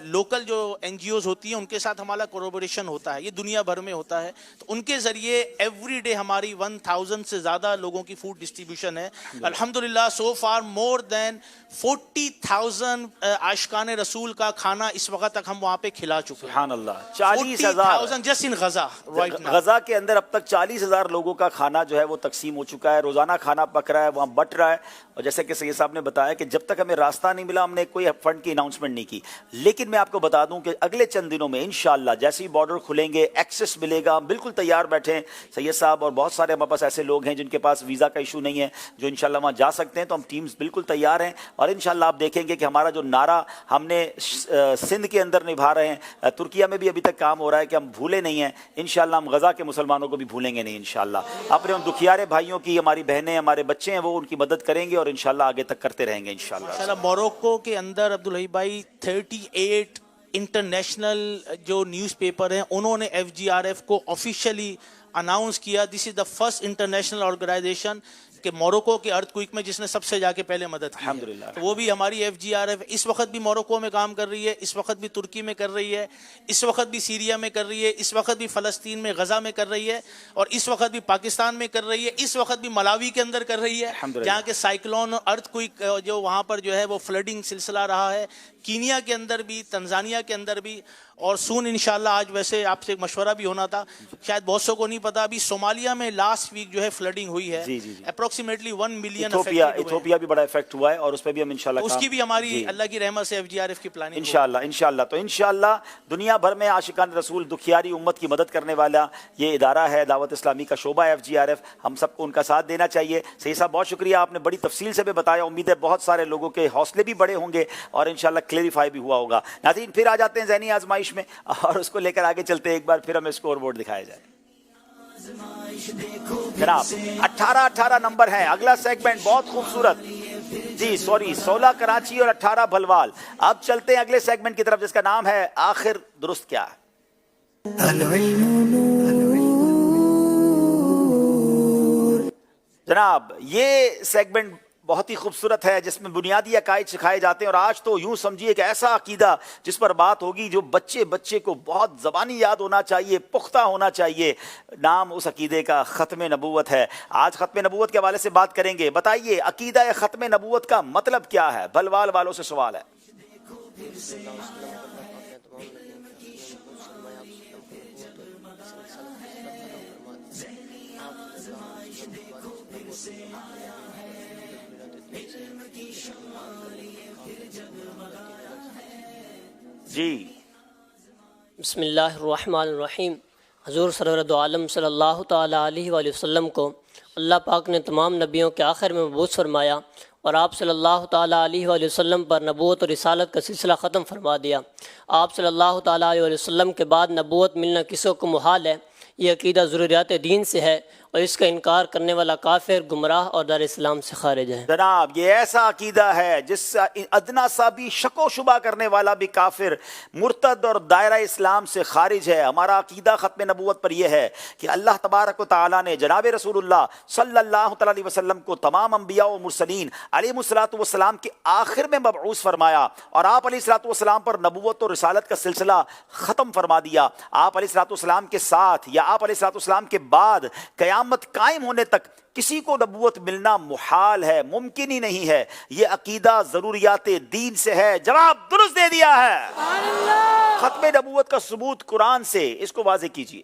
لوکل جو این جی اوز ہوتی ہیں ان کے ساتھ ہمارا کولیبوریشن ہوتا ہے، یہ دنیا بھر میں ہوتا ہے، تو ان کے ذریعے ایوری ڈے ہماری 1000 سے زیادہ لوگوں کی فوڈ ڈسٹریبیوشن ہے الحمدللہ. سو فار مور دین 40,000 عاشقان رسول کا کھانا اس وقت تک ہم وہاں پہ کھلا چکے ہیں. سبحان اللہ. 40,000 just in Gaza right now. Gaza کے اندر اب تک 40,000 لوگوں کا کھانا جو ہے وہ تقسیم ہو چکا ہے. روزانہ کھانا پک رہا ہے، وہاں بٹ رہا ہے. اور جیسے کہ سید صاحب نے بتایا کہ جب تک ہمیں راستہ نہیں ملا ہم نے کوئی فنڈ کی اناؤنسمنٹ نہیں کی، لیکن میں آپ کو بتا دوں کہ اگلے چند دنوں میں انشاءاللہ جیسے ہی بارڈر کھلیں گے، ایکسس ملے گا، ہم بالکل تیار بیٹھے ہیں. سید صاحب اور بہت سارے ہمارے پاس ایسے لوگ ہیں جن کے پاس ویزا کا ایشو نہیں ہے، جو انشاءاللہ وہاں جا سکتے ہیں، تو ہم ٹیمز بالکل تیار ہیں. اور انشاءاللہ آپ دیکھیں گے کہ ہمارا جو نعرہ ہم نے سندھ کے اندر نبھا رہے ہیں، ترکیہ میں بھی ابھی تک کام ہو رہا ہے کہ ہم بھولے نہیں ہیں. انشاءاللہ ہم غزہ کے مسلمانوں کو بھی بھولیں گے نہیں انشاءاللہ. اپنے ان دکھیارے بھائیوں کی، ہماری بہنیں، ہمارے بچے ہیں، وہ ان کی مدد کریں گے اور انشاءاللہ آگے تک کرتے رہیں گے انشاءاللہ. موروکو کے اندر عبدالحی بھائی 38 انٹرنیشنل جو نیوز پیپر ہیں انہوں نے FGRF کو آفیشلی اناؤنس کیا. دس از دا فرسٹ انٹرنیشنل آرگنائزیشن کہ موروکو کے ارتھ کوئک میں جس نے سب سے جا کے پہلے مدد کی الحمدللہ. تو وہ بھی ہماری FGRF اس وقت بھی موروکو میں کام کر رہی ہے، اس وقت بھی ترکی میں کر رہی ہے، اس وقت بھی سیریا میں کر رہی ہے، اس وقت بھی فلسطین میں غزہ میں کر رہی ہے، اور اس وقت بھی پاکستان میں کر رہی ہے، اس وقت بھی ملاوی کے اندر کر رہی ہے جہاں کے سائیکلون ارتھ کوئک جو وہاں پر جو ہے وہ فلڈنگ سلسلہ رہا ہے. کینیا کے اندر بھی، تنزانیہ کے اندر بھی، اور سون انشاءاللہ آج ویسے آپ سے ایک مشورہ بھی ہونا تھا، شاید بہت سو کو نہیں پتا، ابھی صومالیہ میں لاسٹ ویک جو ہے فلڈنگ ہوئی ہے اپروکسیمیٹلی 1 ملین. ایتھوپیا بھی بڑا افیکٹ ہوا ہے اور اس پہ بھی ہم انشاءاللہ اس کی بھی ہماری اللہ کی رحمت سے FGRF کی پلاننگ انشاءاللہ. تو انشاءاللہ دنیا بھر میں عاشقان رسول دکھیاری امت کی مدد کرنے والا یہ ادارہ ہے دعوت اسلامی کا شعبہ FGRF. ہم سب کو ان کا ساتھ دینا چاہیے. سید صاحب بہت شکریہ، آپ نے بڑی تفصیل سے بھی بتایا. امید ہے بہت سارے لوگوں کے حوصلے بھی بڑے ہوں گے اور انشاءاللہ کلیریفائی بھی ہوا ہوگا. ناظرین پھر آ جاتے ہیں ذہنی آزمائش میں اور اس کو لے کر آگے چلتے ہیں. ایک بار پھر ہمیں اسکور بورڈ دکھایا جائے. جناب 18 نمبر ہے اگلا سیگمنٹ، بہت خوبصورت. جی سوری 16 کراچی اور 18 بھلوال. اب چلتے ہیں اگلے سیگمنٹ کی طرف جس کا نام ہے آخر درست کیا ہے. جناب یہ سیگمنٹ بہت ہی خوبصورت ہے جس میں بنیادی عقائد سکھائے جاتے ہیں، اور آج تو یوں سمجھیے کہ ایسا عقیدہ جس پر بات ہوگی جو بچے کو بہت زبانی یاد ہونا چاہیے، پختہ ہونا چاہیے. نام اس عقیدے کا ختم نبوت ہے. آج ختم نبوت کے حوالے سے بات کریں گے. بتائیے عقیدہ ختم نبوت کا مطلب کیا ہے؟ بھلوال والوں سے سوال ہے. جی بسم اللہ الرحمن الرحیم. حضور سرور دو عالم صلی اللہ تعالیٰ علیہ وآلہ وسلم کو اللہ پاک نے تمام نبیوں کے آخر میں مبعوث فرمایا اور آپ صلی اللہ تعالیٰ علیہ وآلہ وسلم پر نبوت اور رسالت کا سلسلہ ختم فرما دیا. آپ صلی اللہ تعالیٰ علیہ وآلہ وسلم کے بعد نبوت ملنا کسوں کو محال ہے. یہ عقیدہ ضروریات دین سے ہے اور اس کا انکار کرنے والا کافر، گمراہ اور دار اسلام سے خارج ہے. جناب یہ ایسا عقیدہ ہے جس سے ادنا سا بھی شک و شبہ کرنے والا بھی کافر، مرتد اور دائرہ اسلام سے خارج ہے. ہمارا عقیدہ ختم نبوت پر یہ ہے کہ اللہ تبارک و تعالیٰ نے جناب رسول اللہ صلی اللہ تعالیٰ علیہ وسلم کو تمام انبیاء و مرسلین علیہ الصلوۃ والسلام کے آخر میں مبعوث فرمایا اور آپ علیہ الصلوۃ والسلام پر نبوت اور رسالت کا سلسلہ ختم فرما دیا. آپ علیہ الصلوۃ والسلام کے ساتھ یا آپ علیہ الصلوۃ والسلام کے بعد قیامت قائم ہونے تک کسی کو نبوت ملنا محال ہے، ممکن ہی نہیں ہے. یہ عقیدہ ضروریات دین سے ہے. جواب درست دے دیا ہے. ختم نبوت کا ثبوت قرآن سے، اس کو واضح کیجئے.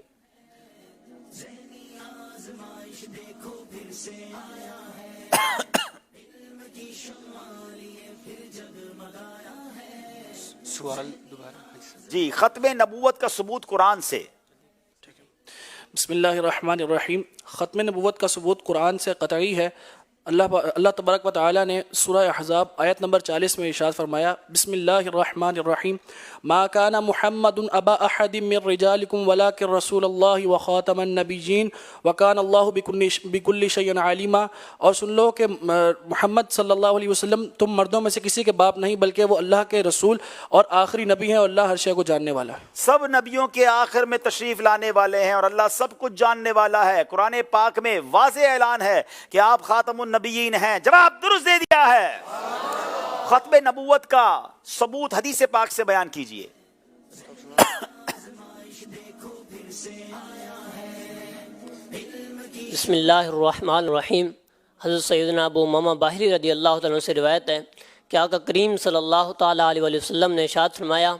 سوال دوبارہ. جی ختم نبوت کا ثبوت قرآن سے. بسم اللہ الرحمن الرحیم. ختم نبوت کا ثبوت قرآن سے قطعی ہے. اللہ تبارک و تعالیٰ نے سورہ احزاب آیت نمبر 40 میں ارشاد فرمایا، بسم اللہ الرحمن الرحیم، ما کان محمد ابا احد من رجالکم ولکن رسول اللہ وخاتم النبیین وکان اللہ بکل شیء علیما۔ اور سن لو کہ محمد صلی اللہ علیہ وسلم تم مردوں میں سے کسی کے باپ نہیں بلکہ وہ اللہ کے رسول اور آخری نبی ہیں، اور اللہ ہر شے کو جاننے والا ہے۔ سب نبیوں کے آخر میں تشریف لانے والے ہیں اور اللہ سب کچھ جاننے والا ہے۔ قرآن پاک میں واضح اعلان ہے کہ آپ خاتم النبیین ہیں۔ جواب درست دے دیا ہے۔ ختم نبوت کا ثبوت حدیث پاک سے بیان کیجئے۔ بسم اللہ الرحمن الرحیم۔ حضرت سیدنا ابو امامہ باہلی رضی اللہ تعالیٰ عنہ سے روایت ہے کہ آقا کریم صلی اللہ تعالیٰ علیہ وسلم نے ارشاد فرمایا،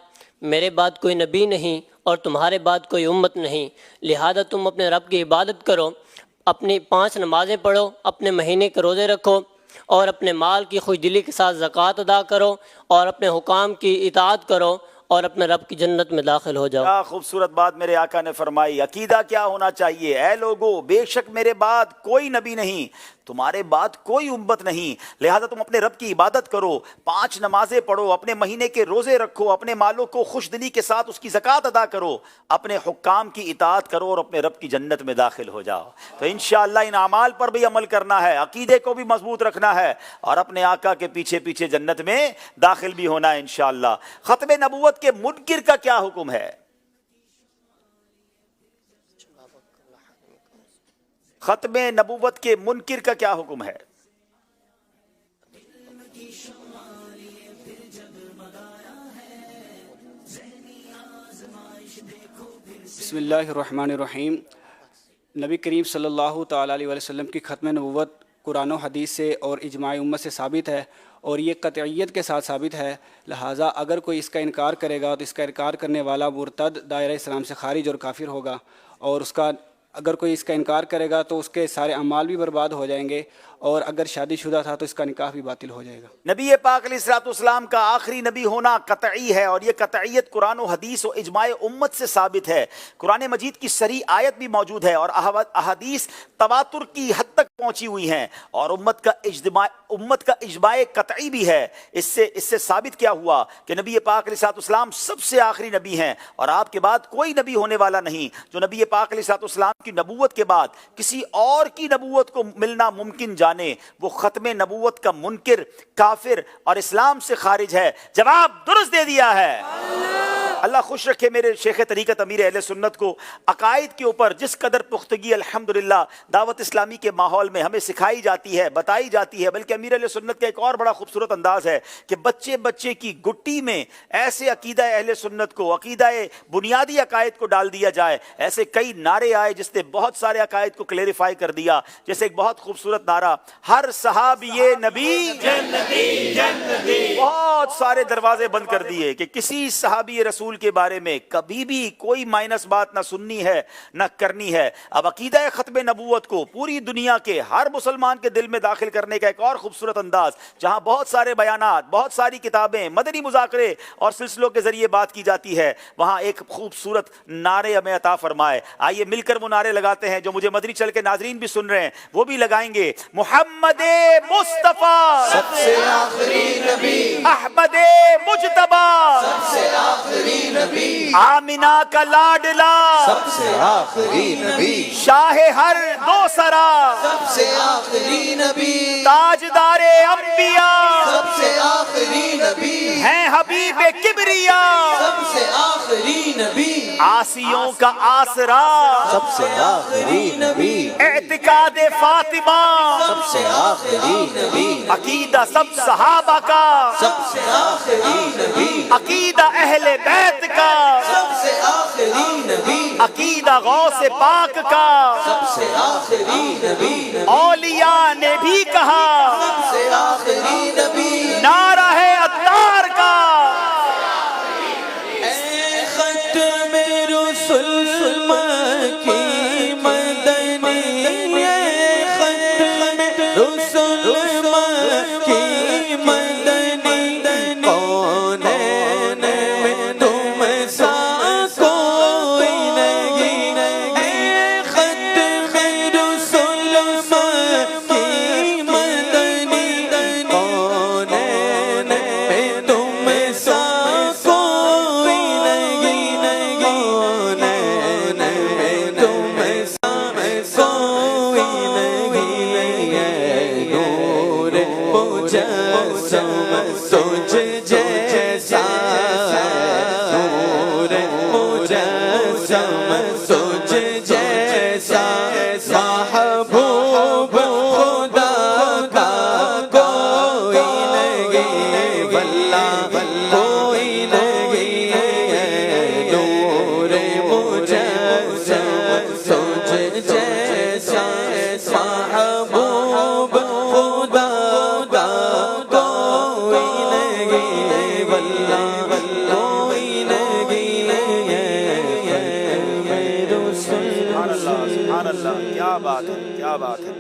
میرے بعد کوئی نبی نہیں اور تمہارے بعد کوئی امت نہیں، لہذا تم اپنے رب کی عبادت کرو، اپنی 5 نمازیں پڑھو، اپنے مہینے کے روزے رکھو، اور اپنے مال کی خوش دلی کے ساتھ زکوٰۃ ادا کرو، اور اپنے حکام کی اطاعت کرو، اور اپنے رب کی جنت میں داخل ہو جاؤ۔ کیا خوبصورت بات میرے آقا نے فرمائی۔ عقیدہ کیا ہونا چاہیے؟ اے لوگو، بے شک میرے بعد کوئی نبی نہیں، تمہارے بعد کوئی امت نہیں، لہذا تم اپنے رب کی عبادت کرو، 5 نمازیں پڑھو، اپنے مہینے کے روزے رکھو، اپنے مالوں کو خوش دلی کے ساتھ اس کی زکوٰۃ ادا کرو، اپنے حکام کی اطاعت کرو، اور اپنے رب کی جنت میں داخل ہو جاؤ۔ تو انشاءاللہ ان اعمال پر بھی عمل کرنا ہے، عقیدے کو بھی مضبوط رکھنا ہے، اور اپنے آقا کے پیچھے پیچھے جنت میں داخل بھی ہونا ہے انشاءاللہ۔ ختم نبوت کے منکر کا کیا حکم ہے؟ ختم نبوت کے منکر کا کیا حکم ہے؟ بسم اللہ الرحمن الرحیم۔ نبی کریم صلی اللہ تعالیٰ علیہ وسلم کی ختم نبوت قرآن و حدیث سے اور اجماع امت سے ثابت ہے، اور یہ قطعیت کے ساتھ ثابت ہے، لہٰذا اگر کوئی اس کا انکار کرے گا تو اس کا انکار کرنے والا مرتد، دائرہ اسلام سے خارج اور کافر ہوگا، اور اگر کوئی اس کا انکار کرے گا تو اس کے سارے اعمال بھی برباد ہو جائیں گے، اور اگر شادی شدہ تھا تو اس کا نکاح بھی باطل ہو جائے گا۔ نبی پاک علیہ الصلوۃ والسلام کا آخری نبی ہونا قطعی ہے، اور یہ قطعیت قرآن و حدیث و اجماع امت سے ثابت ہے۔ قرآن مجید کی صریح آیت بھی موجود ہے، اور احادیث تواتر کی حد تک پہنچی ہوئی ہیں، اور امت کا اجماع قطعی بھی ہے۔ اس سے ثابت کیا ہوا کہ نبی پاک علیہ الصلوۃ والسلام سب سے آخری نبی ہیں، اور آپ کے بعد کوئی نبی ہونے والا نہیں۔ جو نبی پاک علیہ الصلوۃ والسلام کی نبوت کے بعد کسی اور کی نبوت کو ملنا ممکن جانے، وہ ختم نبوت کا منکر، کافر اور اسلام سے خارج ہے۔ جواب درست دے دیا ہے۔ اللہ خوش رکھے میرے شیخ طریقت امیر اہل سنت کو عقائد کے اوپر جس قدر پختگی الحمدللہ دعوت اسلامی کے ماحول میں ہمیں سکھائی جاتی ہے، بتائی جاتی ہے۔ بلکہ امیر اہل سنت کا ایک اور بڑا خوبصورت انداز ہے کہ بچے کی گٹی میں ایسے عقیدہ اہل سنت کو، عقیدہ بنیادی عقائد کو ڈال دیا جائے۔ ایسے کئی نعرے آئے جس نے بہت سارے عقائد کو کلیریفائی کر دیا، جیسے ایک بہت خوبصورت نعرہ، ہر صحابی نبی جنتی جنتی، بہت سارے دروازے بند کر دیے کہ کسی صحابی رسول کے بارے میں کبھی بھی کوئی مائنس بات نہ سننی ہے نہ کرنی ہے۔ اب عقیدہ ختم نبوت کو پوری دنیا کے ہر مسلمان کے دل میں داخل کرنے کا ایک اور خوبصورت انداز، جہاں بہت سارے بیانات، بہت ساری کتابیں، مدنی مذاکرے اور سلسلوں کے ذریعے بات کی جاتی ہے، وہاں ایک خوبصورت نعرے ہمیں عطا فرمائے۔ آئیے مل کر وہ نعرے لگاتے ہیں جو مجھے مدنی چل کے ناظرین بھی سن رہے ہیں، وہ بھی لگائیں گے۔ محمد مصطفیٰ سب سے آخری نبی، احمد مجتبی سب سے آخری نبی، آمینہ کا لاڈلا سب سے آخری نبی، شاہ ہر دو سرا سب سے آخری نبی، تاجدار انبیاء سب سے آخری نبی، ہیں حبیب کبریا سب سے آخری نبی، آسیوں کا آسرا سب سے آخری نبی، اعتقاد فاطمہ سب سے آخری نبی، عقیدہ سب صحابہ کا سب سے آخری نبی، عقیدہ اہل بیت کا سب سے آخری نبی، عقیدہ غوث پاک کا سب سے آخری نبی، اولیاء نے بھی کہا سب سے آخری نبی، نعرہ ہے عطار کا۔ اے ختم رسل مکی مدنی، اے ختم رسل مکی مدنی، کونین میں تم سا کوئی نہیں، اے ختم رسل مکی مدنی، تجھ جیسا محبوب خدا کا کوئی نہیں واللہ کوئی نہیں ہے نور مجسم تجھ جیسا محبوب خدا کا کوئی نہیں واللہ کوئی نہیں ہے سبحان اللہ، کیا بات ہے، کیا بات ہے.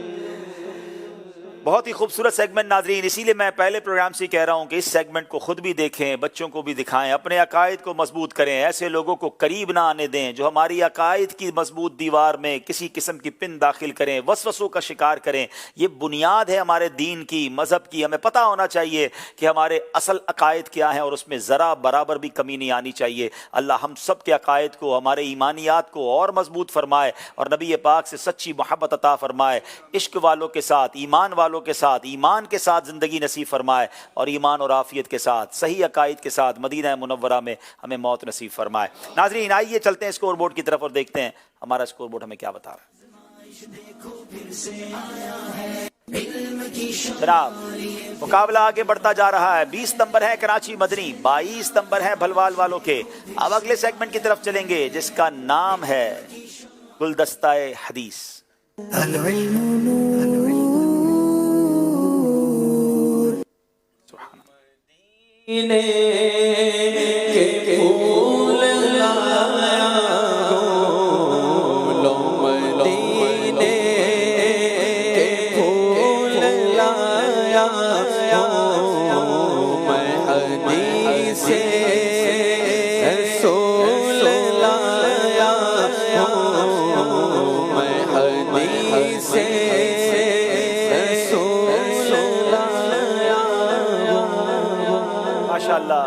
بہت ہی خوبصورت سیگمنٹ ناظرین، اسی لیے میں پہلے پروگرام سے کہہ رہا ہوں کہ اس سیگمنٹ کو خود بھی دیکھیں، بچوں کو بھی دکھائیں، اپنے عقائد کو مضبوط کریں، ایسے لوگوں کو قریب نہ آنے دیں جو ہماری عقائد کی مضبوط دیوار میں کسی قسم کی پن داخل کریں، وسوسوں کا شکار کریں. یہ بنیاد ہے ہمارے دین کی، مذہب کی. ہمیں پتہ ہونا چاہیے کہ ہمارے اصل عقائد کیا ہیں اور اس میں ذرا برابر بھی کمی نہیں آنی چاہیے. اللہ ہم سب کے عقائد کو، ہمارے ایمانیات کو اور مضبوط فرمائے اور نبی پاک سے سچی محبت عطا فرمائے. عشق والوں کے ساتھ، ایمان والوں کے ساتھ، ایمان کے ساتھ زندگی نصیب فرمائے اور ایمان اور عافیت کے ساتھ، صحیح عقائد کے ساتھ مدینہ منورہ میں ہمیں موت نصیب فرمائے. ناظرین آئیے چلتے ہیں اسکور بورڈ کی طرف اور دیکھتے ہیں ہمارا اسکور بورڈ ہمیں کیا بتا رہا ہے. جناب مقابلہ آگے بڑھتا جا رہا ہے. 20 نمبر ہے کراچی مدنی، 22 نمبر ہے بھلوال والوں کے. اب اگلے سیگمنٹ کی طرف چلیں گے جس کا نام ہے گلدستہ حدیث. مدینے کے پھول لایا گو، مدینے کے پھول لایا گو، میں حدیث رسول لایا گو، میں حدیث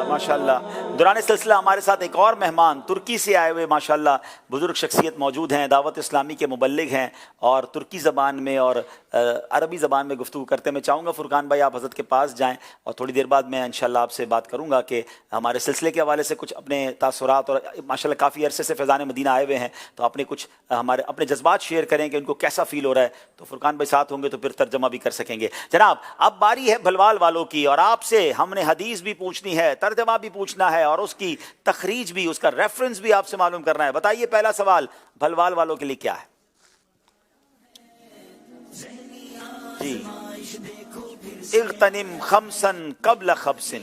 ماشاءاللہ. دوران سلسلہ ہمارے ساتھ ایک اور مہمان ترکی سے آئے ہوئے ماشاءاللہ بزرگ شخصیت موجود ہیں، دعوت اسلامی کے مبلغ ہیں اور ترکی زبان میں اور عربی زبان میں گفتگو کرتے ہیں. میں چاہوں گا فرقان بھائی آپ حضرت کے پاس جائیں اور تھوڑی دیر بعد میں انشاءاللہ آپ سے بات کروں گا کہ ہمارے سلسلے کے حوالے سے کچھ اپنے تاثرات، اور ماشاءاللہ کافی عرصے سے فیضان مدینہ آئے ہوئے ہیں تو اپنے کچھ اپنے جذبات شیئر کریں کہ ان کو کیسا فیل ہو رہا ہے. تو فرقان بھائی ساتھ ہوں گے تو پھر ترجمہ بھی کر سکیں گے. جناب اب باری ہے بھلوال والوں کی اور آپ سے ہم نے حدیث بھی پوچھنی ہے، ترجمہ بھی پوچھنا ہے اور اس کی تخریج بھی، اس کا ریفرنس بھی آپ سے معلوم کرنا ہے. بتائیے پہلا سوال بھلوال والوں کے لیے کیا ہے؟ جی اغتنم خمسا قبل خبس،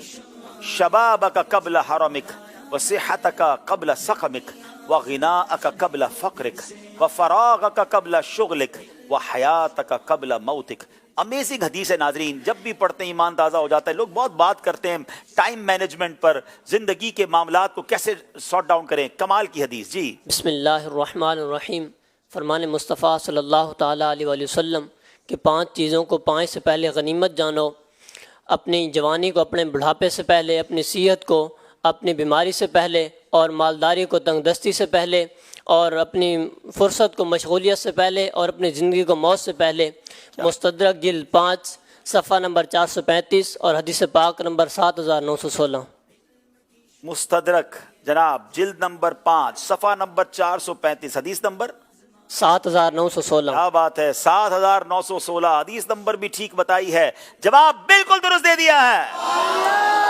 شبابک قبل حرمک، وصحتک قبل سقمک، وغناءک قبل فقرک، وفراغک قبل شغلک، وحیاتک قبل موتک. امیزنگ حدیث ہے ناظرین، جب بھی پڑھتے ہیں ایمان تازہ ہو جاتا ہے. لوگ بہت بات کرتے ہیں ٹائم مینجمنٹ پر، زندگی کے معاملات کو کیسے سارٹ ڈاؤن کریں. کمال کی حدیث. جی بسم اللہ الرحمن الرحیم. فرمان مصطفیٰ صلی اللہ تعالیٰ علیہ وآلہ وسلم کہ 5 چیزوں کو 5 سے پہلے غنیمت جانو. اپنی جوانی کو اپنے بڑھاپے سے پہلے، اپنی صحت کو اپنی بیماری سے پہلے، اور مالداری کو تنگ دستی سے پہلے، اور اپنی فرصت کو مشغولیت سے پہلے، اور اپنی زندگی کو موت سے پہلے. مستدرک جلد 5 صفحہ نمبر 435 اور حدیث پاک نمبر 7916. مستدرک جناب جلد نمبر 5 صفحہ نمبر 435 حدیث نمبر 7916. کیا بات ہے، 7916. حدیث نمبر بھی ٹھیک بتائی ہے، جواب بالکل درست دے دیا ہے.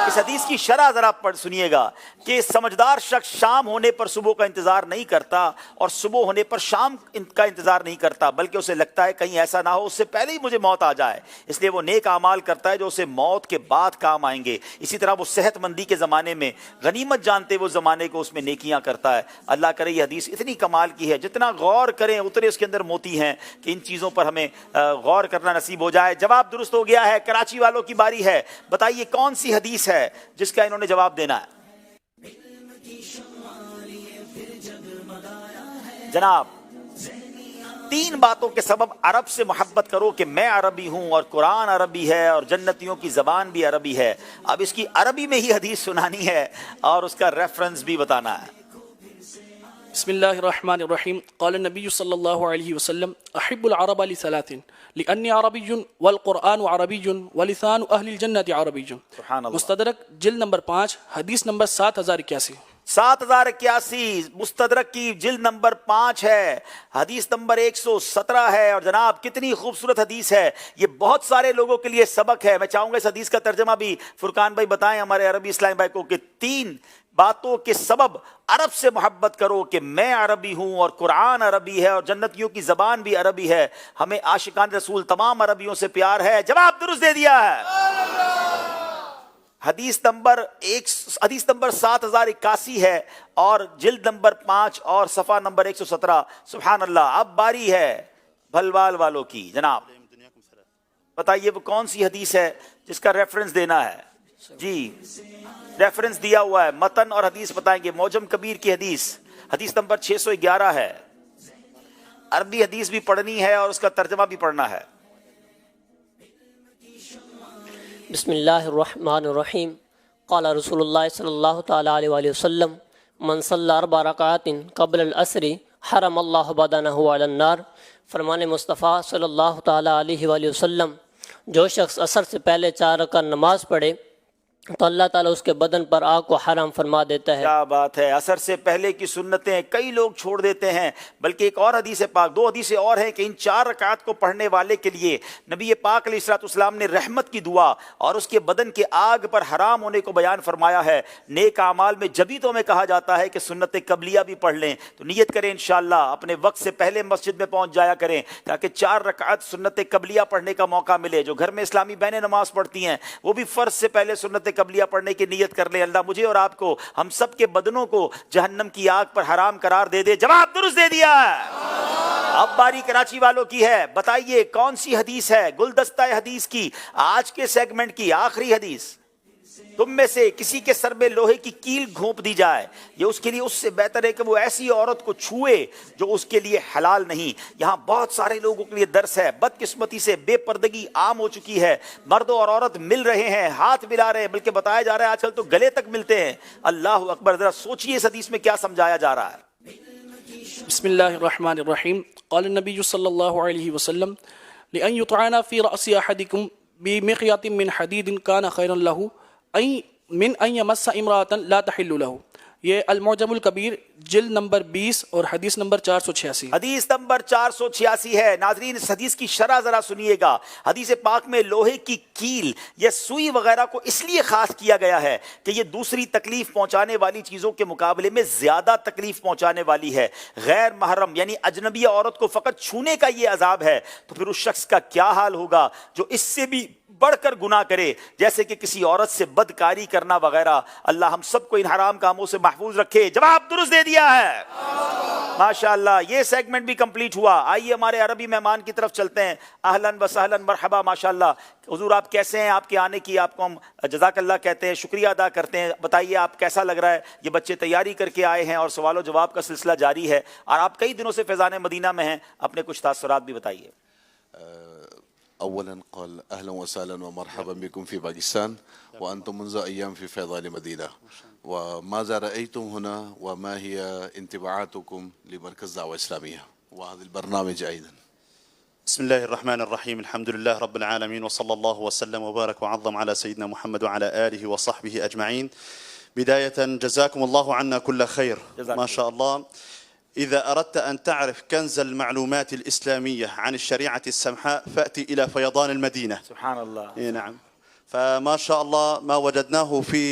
اس حدیث کی شرح ذرا پڑھ سنیے گا کہ سمجھدار شخص شام ہونے پر صبح کا انتظار نہیں کرتا اور صبح ہونے پر شام کا انتظار نہیں کرتا، بلکہ اسے لگتا ہے کہیں ایسا نہ ہو اس سے پہلے ہی مجھے موت آ جائے، اس لیے وہ نیک اعمال کرتا ہے جو اسے موت کے بعد کام آئیں گے. اسی طرح وہ صحت مندی کے زمانے میں غنیمت جانتے وہ زمانے کو اس میں نیکیاں کرتا ہے. اللہ کرے یہ حدیث اتنی کمال کی ہے، جتنا غور کریں اتنے اس کے اندر موتی ہیں کہ ان چیزوں پر ہمیں غور کرنا نصیب ہو جائے. جواب درست ہو گیا ہے. کراچی والوں کی باری ہے. بتائیے کون سی حدیث ہے جس کا انہوں نے جواب دینا ہے؟ جناب 3 باتوں کے سبب عرب سے محبت کرو کہ میں عربی ہوں اور قرآن عربی ہے اور جنتیوں کی زبان بھی عربی ہے. اب اس کی عربی میں ہی حدیث سنانی ہے اور اس کا ریفرنس بھی بتانا ہے. بسم اللہ الرحمن الرحیم. قال النبی صلی اللہ علیہ وسلم احب العرب لثلاث لأني عربی والقرآن عربی ولسان اہل الجنة عربی. مستدرک جلد نمبر 5 حدیث نمبر 7081. 7081 مستدرک کی جلد نمبر 5 ہے، حدیث نمبر 117 ہے. اور جناب کتنی خوبصورت حدیث ہے، یہ بہت سارے لوگوں کے لیے سبق ہے. میں چاہوں گا اس حدیث کا ترجمہ بھی فرقان بھائی بتائیں ہمارے عربی اسلام بھائی کو، کہ 3 باتوں کے سبب عرب سے محبت کرو، کہ میں عربی ہوں اور قرآن عربی ہے اور جنتیوں کی زبان بھی عربی ہے. ہمیں عاشقان رسول تمام عربیوں سے پیار ہے. جواب درست دے دیا ہے. حدیث نمبر 7081 ہے اور جلد نمبر 5 اور صفحہ نمبر 117. سبحان اللہ. اب باری ہے بھلوال والوں کی. جناب بتائیے وہ کون سی حدیث ہے جس کا ریفرنس دینا ہے؟ جی ریفرنس دیا ہوا ہے، متن اور حدیث بتائیں گے. معجم کبیر کی حدیث، حدیث نمبر 611 ہے. عربی حدیث بھی پڑھنی ہے اور اس کا ترجمہ بھی پڑھنا ہے. بسم اللہ الرحمن الرحیم. قال رسول اللہ صلی اللہ تعالی علیہ وآلہ وسلم من صلی 4 رکعات قبل العصر حرم اللہ بدنہ علی النار. فرمان مصطفیٰ صلی اللہ تعالی علیہ وآلہ وسلم، جو شخص عصر سے پہلے 4 رکعت نماز پڑھے تو اللہ تعالیٰ اس کے بدن پر آگ کو حرام فرما دیتا ہے. کیا بات ہے. عصر سے پہلے کی سنتیں کئی لوگ چھوڑ دیتے ہیں، بلکہ ایک اور حدیث پاک، 2 حدیثیں اور ہیں کہ ان 4 رکعات کو پڑھنے والے کے لیے نبی پاک علیہ الصلوۃ والسلام نے رحمت کی دعا اور اس کے بدن کے آگ پر حرام ہونے کو بیان فرمایا ہے. نیک اعمال میں جبھی تو ہمیں کہا جاتا ہے کہ سنت قبلیہ بھی پڑھ لیں. تو نیت کریں انشاءاللہ اپنے وقت سے پہلے مسجد میں پہنچ جایا کریں تاکہ 4 رکعت سنت قبلیہ پڑھنے کا موقع ملے. جو گھر میں اسلامی بہنیں نماز پڑھتی ہیں وہ بھی فرض سے پہلے سنت قبلیہ پڑھنے کی نیت کر لیں. اللہ مجھے اور آپ کو، ہم سب کے بدنوں کو جہنم کی آگ پر حرام قرار دے دے. جواب درست دے دیا ہے. اب باری کراچی والوں کی ہے. بتائیے کون سی حدیث ہے گلدستہ حدیث کی آج کے سیگمنٹ کی آخری حدیث؟ تم میں سے کسی کے سر میں لوہے کی کیل گھونپ دی جائے، یہ اس کے لیے اس سے بہتر ہے کہ وہ ایسی عورت کو چھوئے جو اس کے لیے حلال نہیں. یہاں بہت سارے لوگوں کے لیے درس ہے. بدقسمتی سے بے پردگی عام ہو چکی ہے. مرد اور عورت مل رہے ہیں، ہاتھ ملا رہے ہیں، بلکہ بتایا جا رہا ہے آج کل تو گلے تک ملتے ہیں. اللہ اکبر. ذرا سوچئے اس حدیث میں کیا سمجھایا جا رہا ہے. بسم اللہ الرحمن الرحیم. قال النبی صلی اللہ علیہ وسلم لأن يطعن في رأس أحدكم بمخيط من حديد كان خيرا له من ان یمس امرأة لا تحل له. یہ المعجم الکبیر جلد نمبر 20 اور حدیث نمبر 486. حدیث نمبر 486 ہے. ناظرین اس حدیث کی شرح ذرا سنیے گا. حدیث پاک میں لوہے کی کیل یا سوئی وغیرہ کو اس لیے خاص کیا گیا ہے کہ یہ دوسری تکلیف پہنچانے والی چیزوں کے مقابلے میں زیادہ تکلیف پہنچانے والی ہے. غیر محرم یعنی اجنبی عورت کو فقط چھونے کا یہ عذاب ہے، تو پھر اس شخص کا کیا حال ہوگا جو اس سے بھی بڑھ کر گناہ کرے، جیسے کہ کسی عورت سے بدکاری کرنا وغیرہ. اللہ ہم سب کو ان حرام کاموں سے محفوظ رکھے. جواب درست دے دیا ہے. ماشاءاللہ. یہ سیگمنٹ بھی کمپلیٹ ہوا. آئیے ہمارے عربی مہمان کی طرف چلتے ہیں. اہلاً و سہلاً مرحبا. ماشاءاللہ. حضور آپ کیسے ہیں؟ آپ کے آنے کی آپ کو ہم جزاک اللہ کہتے ہیں، شکریہ ادا کرتے ہیں. بتائیے آپ کیسا لگ رہا ہے؟ یہ بچے تیاری کر کے آئے ہیں اور سوال و جواب کا سلسلہ جاری ہے، اور آپ کئی دنوں سے فیضان مدینہ میں ہیں. اپنے کچھ تاثرات بھی بتائیے. اولا قال اهلا وسهلا ومرحبا بكم في باكستان وانتم منذ ايام في فيضان مدينه، وماذا رايتم هنا وما هي انطباعاتكم لمركز دعوه اسلاميه وهذا البرنامج ايضا؟ بسم الله الرحمن الرحيم. الحمد لله رب العالمين وصلى الله وسلم وبارك وعظم على سيدنا محمد وعلى آله وصحبه أجمعين. بداية جزاكم الله عنا كل خير. ما شاء الله. إذا أردت أن تعرف كنز المعلومات الإسلامية عن الشريعة السمحاء فأتي إلى فيضان المدينة. سبحان الله. نعم. فما شاء الله ما وجدناه في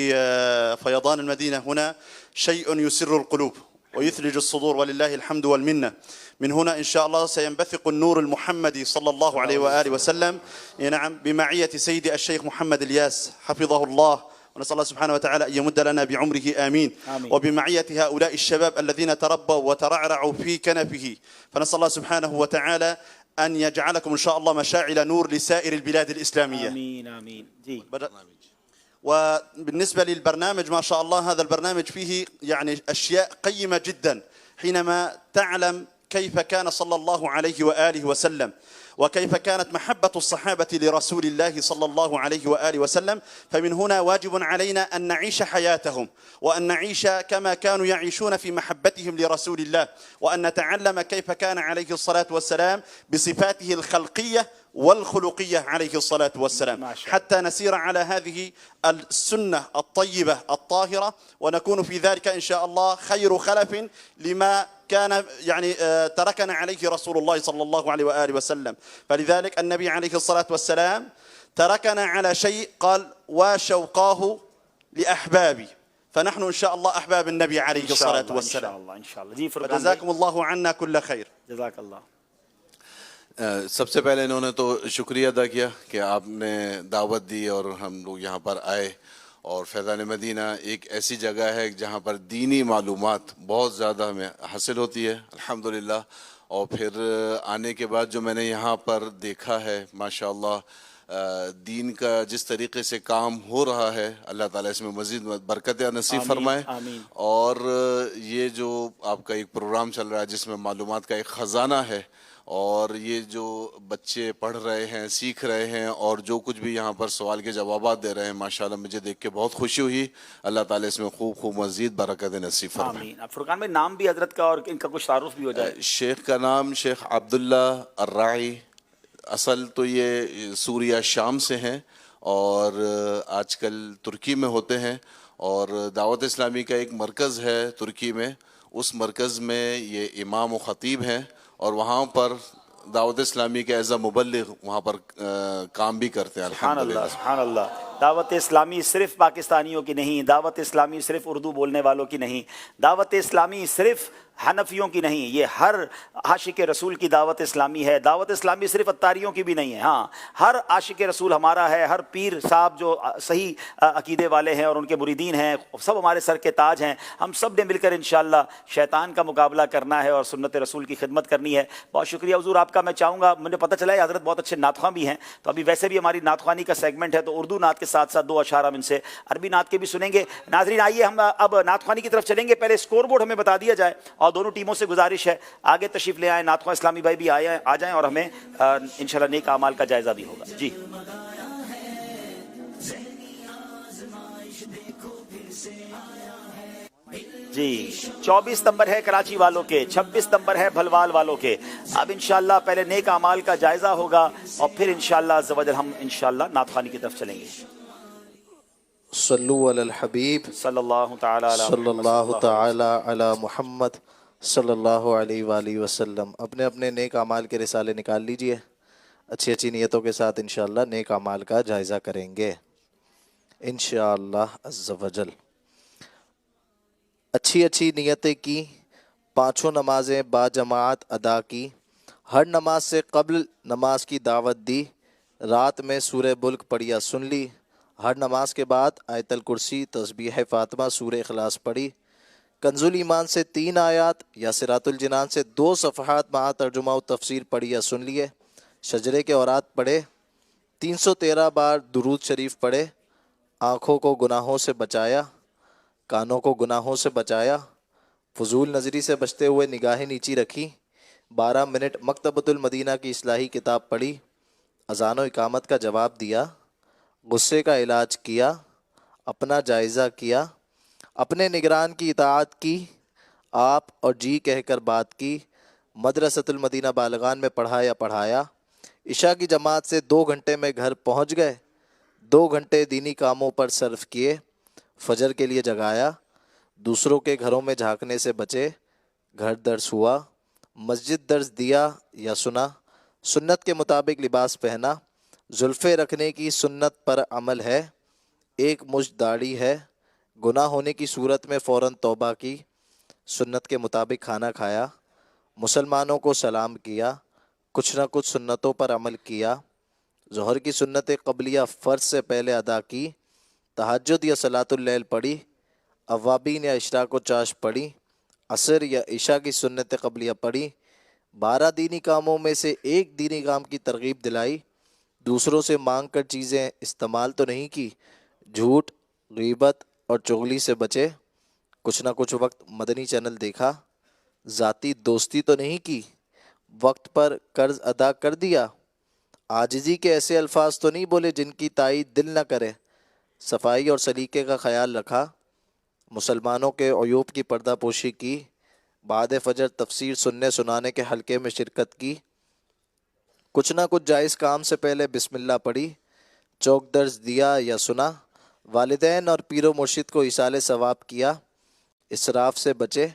فيضان المدينة هنا شيء يسر القلوب ويثلج الصدور، ولله الحمد والمنة. من هنا إن شاء الله سينبثق النور المحمدي صلى الله عليه وآله وسلم، نعم، بمعية سيدي الشيخ محمد الياس حفظه الله، ونسأل الله سبحانه وتعالى أن يمد لنا بعمره آمين. وبمعية هؤلاء الشباب الذين تربوا وترعرعوا في كنفه، فنسأل الله سبحانه وتعالى أن يجعلكم إن شاء الله مشاعل نور لسائر البلاد الإسلامية. آمين آمين. جي. وبالنسبة للبرنامج ما شاء الله هذا البرنامج فيه يعني أشياء قيمة جدا، حينما تعلم كيف كان صلى الله عليه وآله وسلم وكيف كانت محبة الصحابة لرسول الله صلى الله عليه وآله وسلم. فمن هنا واجب علينا أن نعيش حياتهم، وأن نعيش كما كانوا يعيشون في محبتهم لرسول الله، وأن نتعلم كيف كان عليه الصلاة والسلام بصفاته الخلقية والخلقية عليه الصلاة والسلام، حتى نسير على هذه السنة الطيبة الطاهرة، ونكون في ذلك إن شاء الله خير خلف لما كان يعني تركنا عليه رسول الله صلى الله عليه وآله وسلم. فلذلك النبي عليه الصلاة والسلام تركنا على شيء، قال وشوقاه لأحبابي، فنحن إن شاء الله أحباب النبي عليه الصلاة والسلام. إن شاء الله. فجزاكم الله عنا كل خير. جزاك اللہ. سب سے پہلے انہوں نے تو شکریہ ادا کیا کہ آپ نے دعوت دی اور ہم لوگ یہاں پر آئے، اور فیضان مدینہ ایک ایسی جگہ ہے جہاں پر دینی معلومات بہت زیادہ ہمیں حاصل ہوتی ہے الحمدللہ. اور پھر آنے کے بعد جو میں نے یہاں پر دیکھا ہے ماشاءاللہ دین کا جس طریقے سے کام ہو رہا ہے، اللہ تعالیٰ اس میں مزید برکت نصیب فرمائے. اور یہ جو آپ کا ایک پروگرام چل رہا ہے جس میں معلومات کا ایک خزانہ ہے، اور یہ جو بچے پڑھ رہے ہیں، سیکھ رہے ہیں، اور جو کچھ بھی یہاں پر سوال کے جوابات دے رہے ہیں، ماشاءاللہ مجھے دیکھ کے بہت خوشی ہوئی. اللہ تعالیٰ اس میں خوب مزید برکت نصیب فرمائے. آمین. اب فرقان میں نام بھی حضرت کا اور ان کا کچھ تعارف بھی ہو جائے. شیخ کا نام شیخ عبداللہ الراعی، اصل تو یہ سوریہ شام سے ہیں اور آج کل ترکی میں ہوتے ہیں، اور دعوت اسلامی کا ایک مرکز ہے ترکی میں، اس مرکز میں یہ امام و خطیب ہیں، اور وہاں پر دعوت اسلامی کے ایز اے مبلغ وہاں پر کام بھی کرتے ہیں. سبحان اللہ سبحان اللہ. دعوت اسلامی صرف پاکستانیوں کی نہیں، دعوت اسلامی صرف اردو بولنے والوں کی نہیں، دعوت اسلامی صرف حنفیوں کی نہیں، یہ ہر عاشق رسول کی دعوت اسلامی ہے. دعوت اسلامی صرف اتاریوں کی بھی نہیں ہے، ہاں ہر عاشق رسول ہمارا ہے. ہر پیر صاحب جو صحیح عقیدے والے ہیں اور ان کے مریدین ہیں، سب ہمارے سر کے تاج ہیں. ہم سب نے مل کر انشاءاللہ شیطان کا مقابلہ کرنا ہے اور سنت رسول کی خدمت کرنی ہے. بہت شکریہ حضور آپ کا. میں چاہوں گا، مجھے پتہ چلا ہے حضرت بہت اچھے نعت خواں بھی ہیں، تو ابھی ویسے بھی ہماری نعت خوانی کا سیگمنٹ ہے، تو اردو نعت کے ساتھ ساتھ 2 اشعار ہم ان سے عربی نعت کے بھی سنیں گے. ناظرین آئیے ہم اب نعت خوانی کی طرف چلیں گے. پہلے اسکور بورڈ ہمیں بتا دیا جائے، اور دونوں ٹیموں سے گزارش ہے آگے تشریف لے آئیں. نعت خواں اسلامی بھائی بھی آ جائیں اور ہمیں انشاءاللہ نیک اعمال کا جائزہ بھی ہوگا. جی جی 24 نمبر ہے کراچی والوں کے، 26 نمبر ہے بھلوال والوں کے. اب انشاءاللہ پہلے نیک اعمال کا جائزہ ہوگا اور پھر انشاءاللہ عز و جل ہم انشاءاللہ نعت خوانی کی طرف چلیں گے. صلو علی الحبیب صلی اللہ تعالی علی محمد صلی اللہ علیہ وآلہ وسلم. اپنے اپنے نیک اعمال کے رسالے نکال لیجئے، اچھی اچھی نیتوں کے ساتھ انشاءاللہ نیک اعمال کا جائزہ کریں گے انشاءاللہ عز و جل. اچھی اچھی نیتیں کی، 5 نمازیں با جماعت ادا کی، ہر نماز سے قبل نماز کی دعوت دی، رات میں سورہ ملک پڑھیا سن لی، ہر نماز کے بعد آیت الکرسی تسبیح فاطمہ سورہ اخلاص پڑھی، کنز الایمان سے 3 آیات یا صراط الجنان سے 2 صفحات مع ترجمہ و تفسیر پڑھی یا سن لیے، شجرے کے اورات پڑھے، 313 بار درود شریف پڑھے، آنکھوں کو گناہوں سے بچایا، کانوں کو گناہوں سے بچایا، فضول نظری سے بچتے ہوئے نگاہیں نیچی رکھی، 12 منٹ مکتبۃ المدینہ کی اصلاحی کتاب پڑھی، اذان و اقامت کا جواب دیا، غصے کا علاج کیا، اپنا جائزہ کیا، اپنے نگران کی اطاعت کی، آپ اور جی کہہ کر بات کی، مدرسۃ المدینہ بالغان میں پڑھایا، عشاء کی جماعت سے 2 گھنٹے میں گھر پہنچ گئے، 2 گھنٹے دینی کاموں پر صرف کیے، فجر کے لیے جگایا، دوسروں کے گھروں میں جھانکنے سے بچے، گھر درس ہوا، مسجد درس دیا یا سنا، سنت کے مطابق لباس پہنا، زلفیں رکھنے کی سنت پر عمل ہے، 1 مشت داڑھی ہے، گناہ ہونے کی صورت میں فوراً توبہ کی، سنت کے مطابق کھانا کھایا، مسلمانوں کو سلام کیا، کچھ نہ کچھ سنتوں پر عمل کیا، ظہر کی سنت قبلیہ فرض سے پہلے ادا کی، تہجد یا صلاۃ اللیل پڑھی، اوابین یا اشراق و چاش پڑھی، عصر یا عشاء کی سنت قبلیہ پڑھی، 12 دینی کاموں میں سے 1 دینی کام کی ترغیب دلائی، دوسروں سے مانگ کر چیزیں استعمال تو نہیں کی، جھوٹ، غیبت اور چغلی سے بچے، کچھ نہ کچھ وقت مدنی چینل دیکھا، ذاتی دوستی تو نہیں کی، وقت پر قرض ادا کر دیا، عاجزی کے ایسے الفاظ تو نہیں بولے جن کی تائید دل نہ کرے، صفائی اور سلیقے کا خیال رکھا، مسلمانوں کے عیوب کی پردہ پوشی کی، بعد فجر تفسیر سننے سنانے کے حلقے میں شرکت کی، کچھ نہ کچھ جائز کام سے پہلے بسم اللہ پڑھی، چوک درس دیا یا سنا، والدین اور پیر و مرشد کو ایصال ثواب کیا، اسراف سے بچے،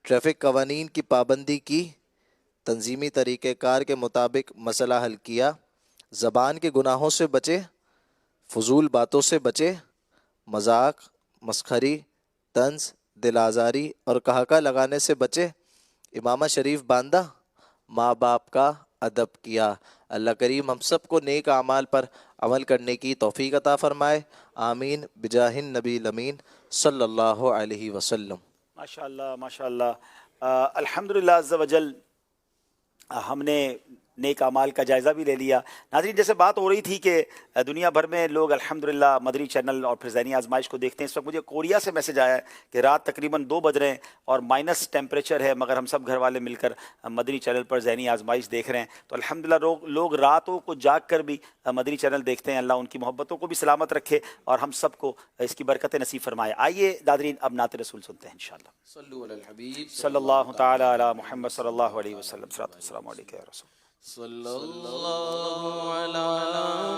ٹریفک قوانین کی پابندی کی، تنظیمی طریقہ کار کے مطابق مسئلہ حل کیا، زبان کے گناہوں سے بچے، فضول باتوں سے بچے، مذاق، مسخری، طنز، دل آزاری اور کہکہ لگانے سے بچے، امامہ شریف باندھا، ماں باپ کا ادب کیا۔ اللہ کریم ہم سب کو نیک اعمال پر عمل کرنے کی توفیق عطا فرمائے، آمین بجاہ النبی الامین صلی اللہ علیہ وسلم۔ ماشاءاللہ ماشاءاللہ، الحمدللہ عز وجل ہم نے نیک اعمال کا جائزہ بھی لے لیا۔ ناظرین، جیسے بات ہو رہی تھی کہ دنیا بھر میں لوگ الحمدللہ مدنی چینل اور پھر ذہنی آزمائش کو دیکھتے ہیں، اس وقت مجھے کوریا سے میسج آیا ہے کہ رات تقریباً 2 بج رہے ہیں اور مائنس ٹیمپریچر ہے، مگر ہم سب گھر والے مل کر مدنی چینل پر ذہنی آزمائش دیکھ رہے ہیں۔ تو الحمدللہ لوگ راتوں کو جاگ کر بھی مدنی چینل دیکھتے ہیں۔ اللہ ان کی محبتوں کو بھی سلامت رکھے اور ہم سب کو اس کی برکتیں نصیب فرمائے۔ آئیے ناظرین اب نعت رسول سنتے ہیں انشاءاللہ۔ صلو علی الحبیب صلی اللہ تعالی علی محمد صلی اللہ علیہ وسلم۔ صلوات والسلام علیک یا رسول صلی اللہ علی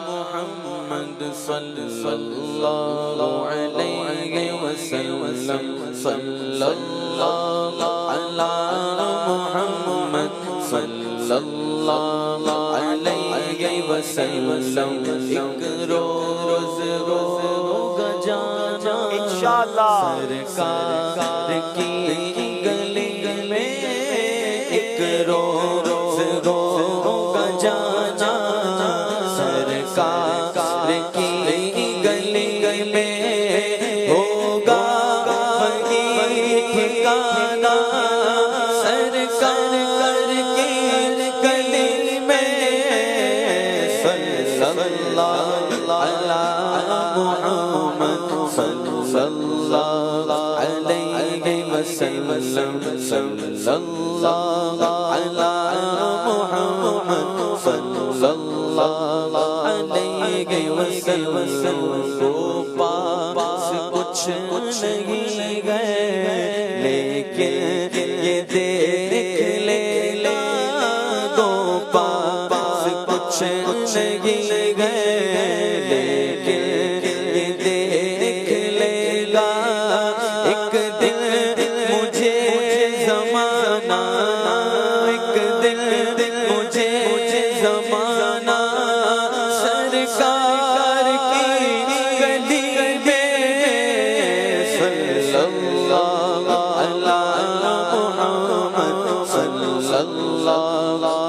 محمد صلی اللہ علیہ وسلم، صلی اللہ علی محمد صلی اللہ علیہ وسلم۔ ایک روز ہوگا جانا انشاءاللہ سرکار کی گلی میں، ایک روز ہوگا جانا سرکار کی گلی میں، ہوگا وہی ٹھکانا سرکار کی گلی میں۔ صلی اللہ علی محمد صلی اللہ علیہ وسلم، صلی اللہ علی محمد صلی اللہ علیہ وسلم۔ کو پاس کچھ نہیں گئے لیکن یہ دیکھ لینا، کو پاس کچھ نہیں گئے لیکن یہ دیکھ لینا، ایک دل مجھے زمانہ، ایک دل مجھے زمانہ سرکار کی گلی میں۔ صلی اللہ علی محمد صلی اللہ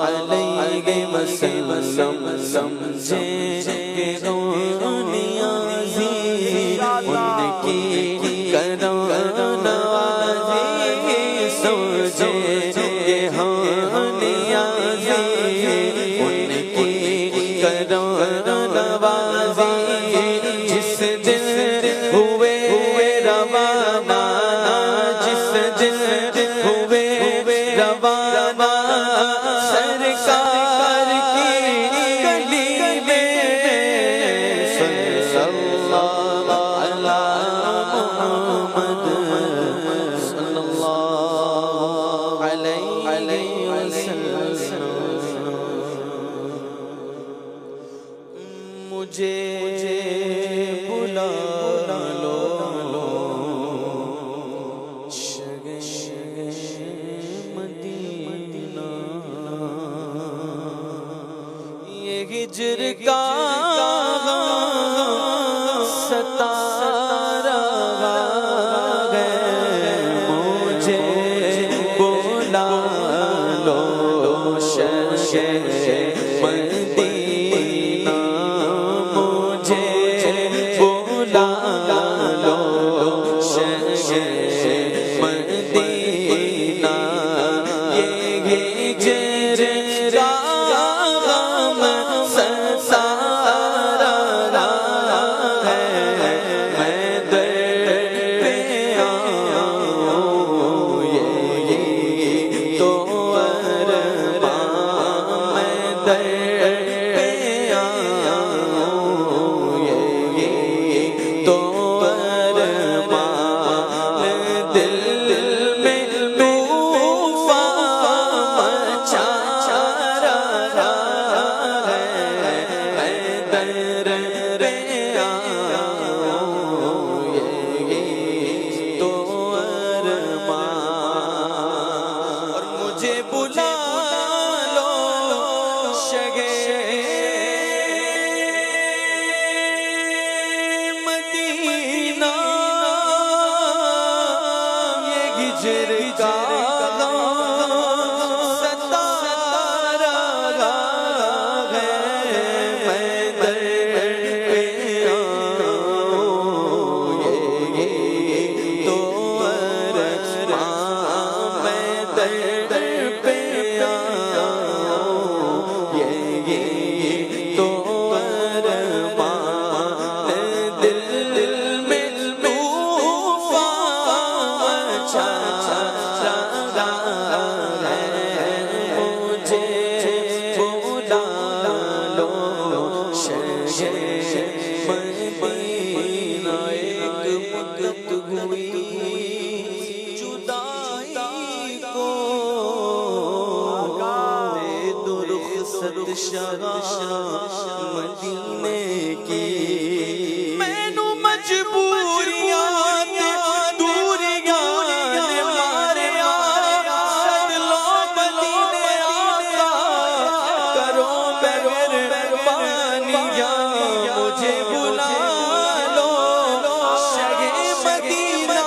علیہ وسلم۔ سمجھے کہ نیازی ان کی کرم نوازی، سمجھے کہ ہم نیازی ان کی کرم نوازی، جس دن ہوئے روانہ، جس دن ہوئے روانہ سرکار کی گلی میں۔ صلی اللہ علی محمد صلی اللہ علیہ وسلم۔ مجھے بلا لو شگے مدینہ، یہ ہجر کا ستارہ ہے، مجھے بلا لو شگے مدینہ، مجھے بلا لو شگے مدینہ، یہ ہجر کا ستارہ ہے، میں در پہ آؤں یہی تو ارمان، میں در پہ مجھے بلا لو شگے مدینہ یہ ہجر کا ستارہ ہے میں در پہ آؤں یہ تو ارمان میں در پہ آؤں یہ تو ارمان دل میں طوفان چھا رہا ہے مجھے بلا لو شہر مدینہ ایک وقت ہوئی جدائی کو دے دو رخصت شاہ مدینے کی میں نو مجبوریاں دوریاں نے مارے صد لو مدینے آقا کرو مہربانیاں مجھے بلا لو شگے مدینہ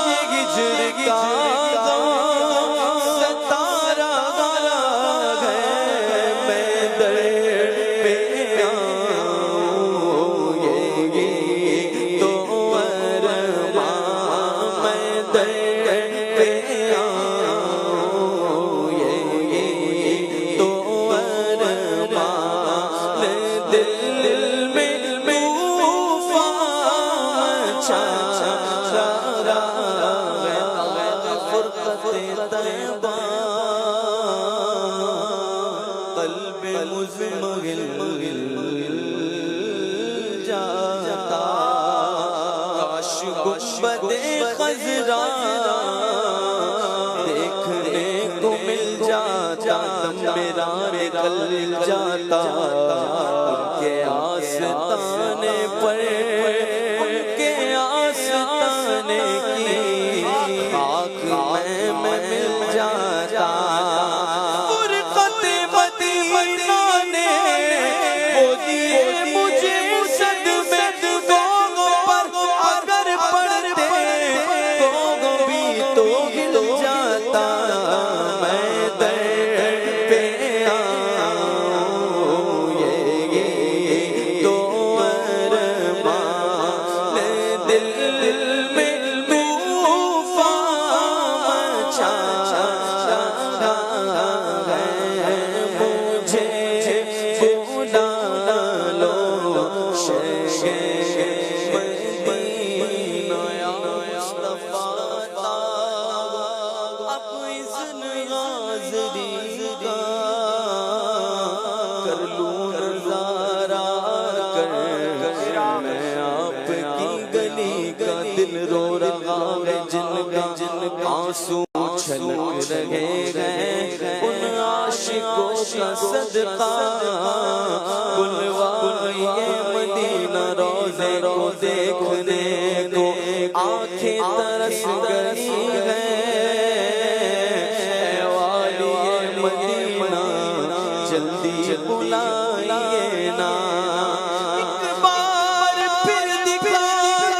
یہ ہجر کا ستارہ ہے میں در پہ آؤں یہ تو ارمان میں در پہ آؤں یہ تو ارمان دل میں طوفان چھا رہا ہے فرقت طیبہ قلب مزمحل جاتا کاش گنبد خضرا دیکھنے کو مل جاتا دم میرا نکل جاتا ان کے آستانے پر ان کے آستانے کی خاک میں مل جاتا فرقت مدینہ نے وہ دیے مجھے صدمے گوگوں پر اگر پڑتے گوگوں بھی تو گل جاتا میں در پہ آؤں یہ تو ارمان دل میں طوفان چھا رہا ہے مجھے بلا لو شگے مدینہ یا مصطفیٰ اب اذن حاضری کا کر لوں نظارہ کر میں آپ کی گلی کا دل رو رہا ہے جن کا آنسو چھلک رہے ہیں ان عاشقوں کا صدقہ بلوائے مدینہ روزے کو دیکھنے کو آنکھیں ترس گئی ہیں والی مدینہ جلدی بلائیے نا ایک بار پھر دکھا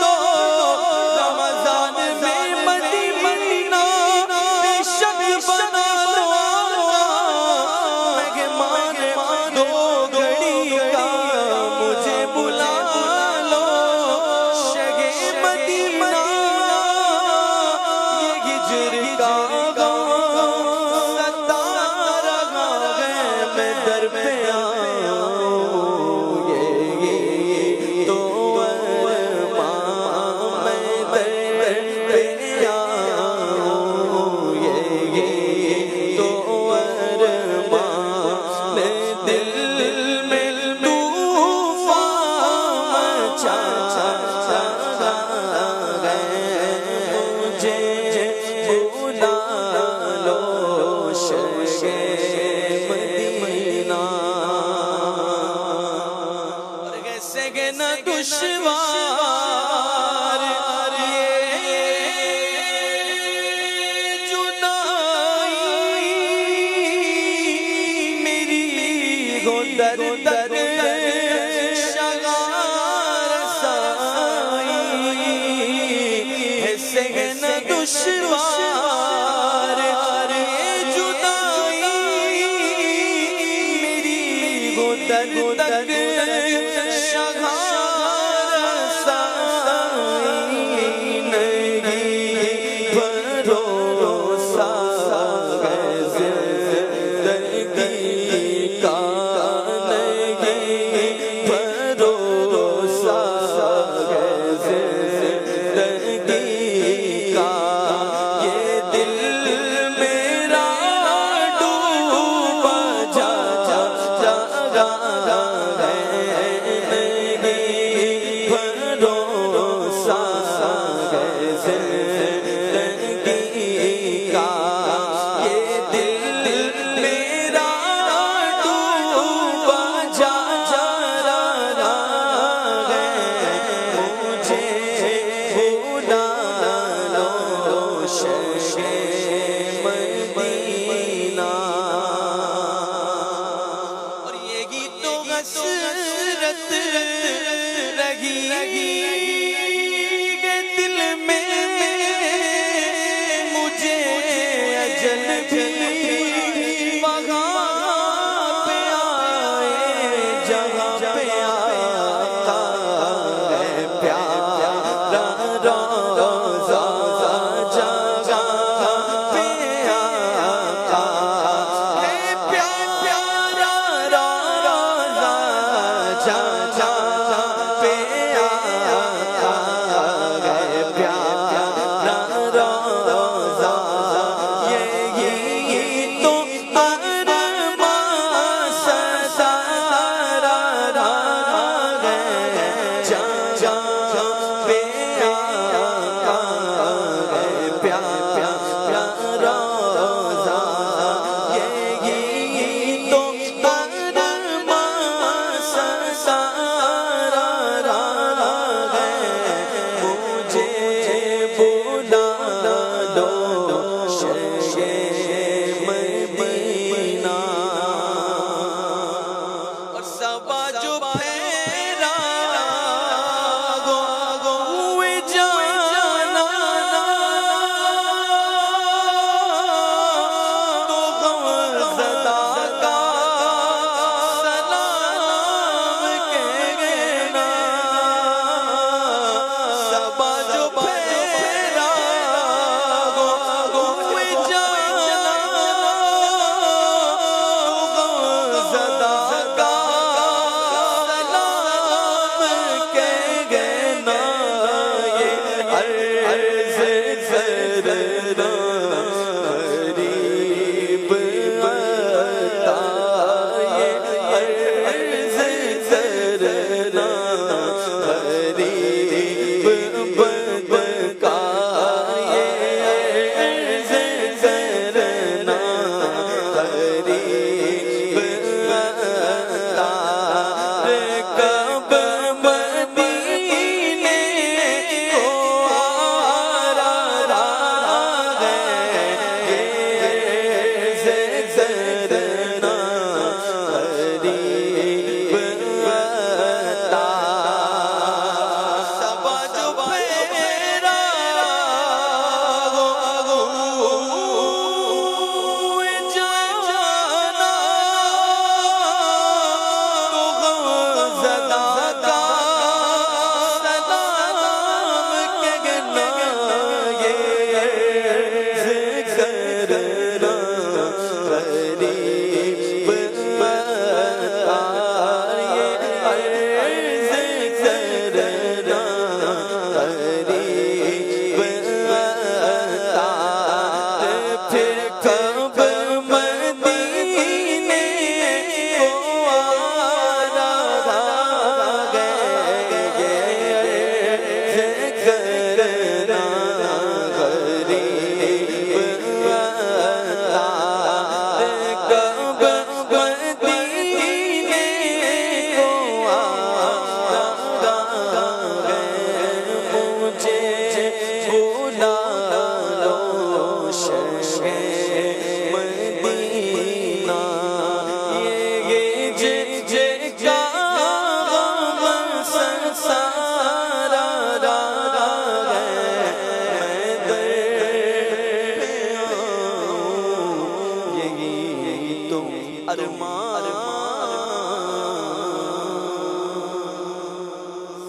دو رمضان میں مدینہ بے شک بنا لو مہمان دو گھڑی کا مجھے بلا لو شگے مدینہ یہ ہجر کا ستارہ ہے میں در پہ آؤں یہ تو ارمان میں در پہ آؤں یہ تو ارمان دل میں طوفان چھا رہا ہے مجھے بلا لو شگے مدینہ اور کیسے کہ نہ دشوار یہ جنائی تک شغار سائی ہے سہن دشوار یہ جدائی میری وہ در تک شغار سائی نہیں بھروسہ ہے زندگی کا نہیں بھروسہ ہے زندگی کا یہ دل میرا ڈوبا جا رہا ہے نہیں بھروسہ ہے زندگی کا یہ دل میرا ڈوبا جا رہا ہے مجھے بھلا لو شہ مدینہ اور یہی تو حسرت رہی دل میں مجھے اجل بھی وہاں پہ آئے جہاں پہ آقا ہے پیارا روضہ جہاں پہ آقا ہے پیارا روضہ جہاں پہ آقا ہے پیارا روضہ یہی تو ارمان سارا ہے جہاں پہ آقا ہے پیارا روضہ یہی تو ارمان سارا ہے مجھے بلا لو شہ مدینہ اور صبا جو پھیرا ہوئے جانا تو غم زدہ کا سلام کہنا صبا جو پھیرا ہوئے جانا تو غم زدہ کا سلام کہنا یہ عرض کرنا غریب عطا یہ عرض کرنا غریب بدکار یہ عرض کرنا غریب عطا کب مدینے کو آ رہا ہے یہ عرض کرنا غریب عطا صبا جو پھیرا ہوئے جانا تو غم زدہ کا سلام کہنا یہ عرض کرنا غریب عطا یہ عرض کرنا غریب عطا پھر کب مدینے کو آ رہا ہے یہ عرض کرنا غریب عطا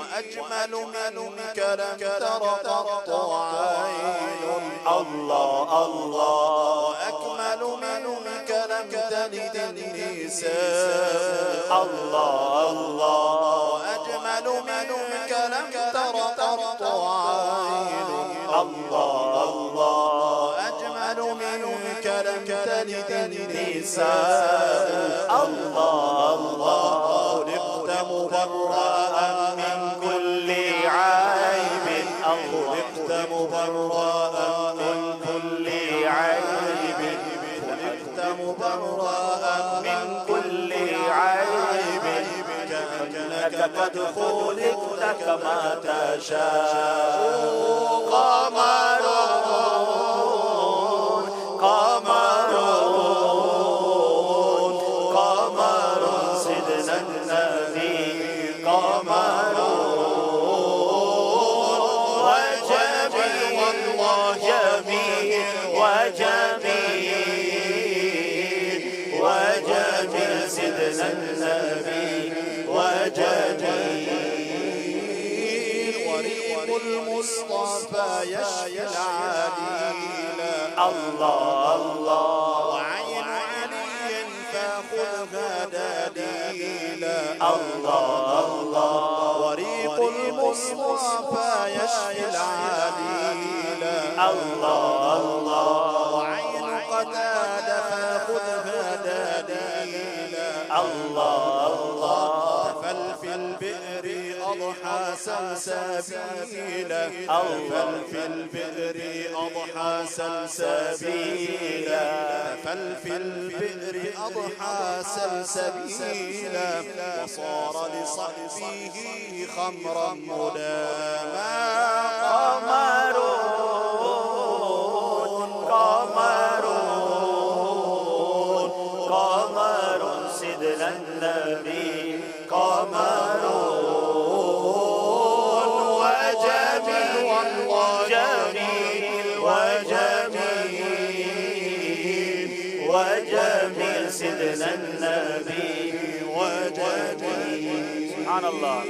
وأجمل منك لم تر قط عين الله الله، وأكمل منك لم تلد النساء الله الله، وأجمل منك لم تر قط عين الله الله، وأجمل منك لم تلد النساء الله الله، خلقت مبرأ من كل عيب، خلقت مبرأ من كل عيب، خلقت مبرأ من كل عيب، كأنك قد خلقت كما تشاء. قمرون قمرون قمرون سيدنا النبي قمرون، وجميل والله جميل وجميل وجميل سيدنا النبي وجميل، وريق المصطفى يشفي العليل الله الله، وعين علي فخذها دليلا الله الله، وريق المصطفى يشفي العليل الله الله، وعين قتادة فخذها دليلا الله الله، تفل في البئر أضحى سلسبيلا، تفل في البئر أضحى سلسبيلا، تفل في البئر أضحى سلسبيلا، وصار لصحبه خمرا مداما. قمرون قمرون قمرون سيدنا النبي قمرون، وجميل والله جميل وجميل وجميل سيدنا النبي وجميل. سبحان الله.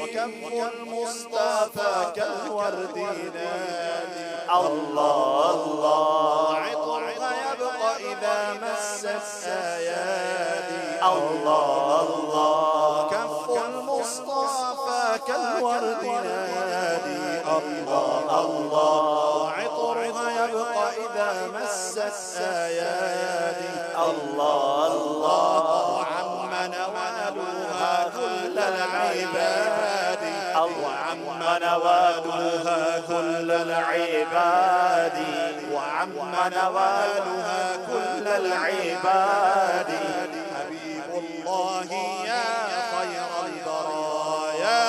وكف المصطفى كالورد نادي الله الله، عطرها يبقى إذا مست أيادي الله الله، وكف المصطفى كالورد نادي الله الله عطرها يبقى إذا مست أيادي الله الله وعم نوالها كل العباد وعم نوالها كل العباد وعم نوالها كل العباد حبيب الله يا خير البرايا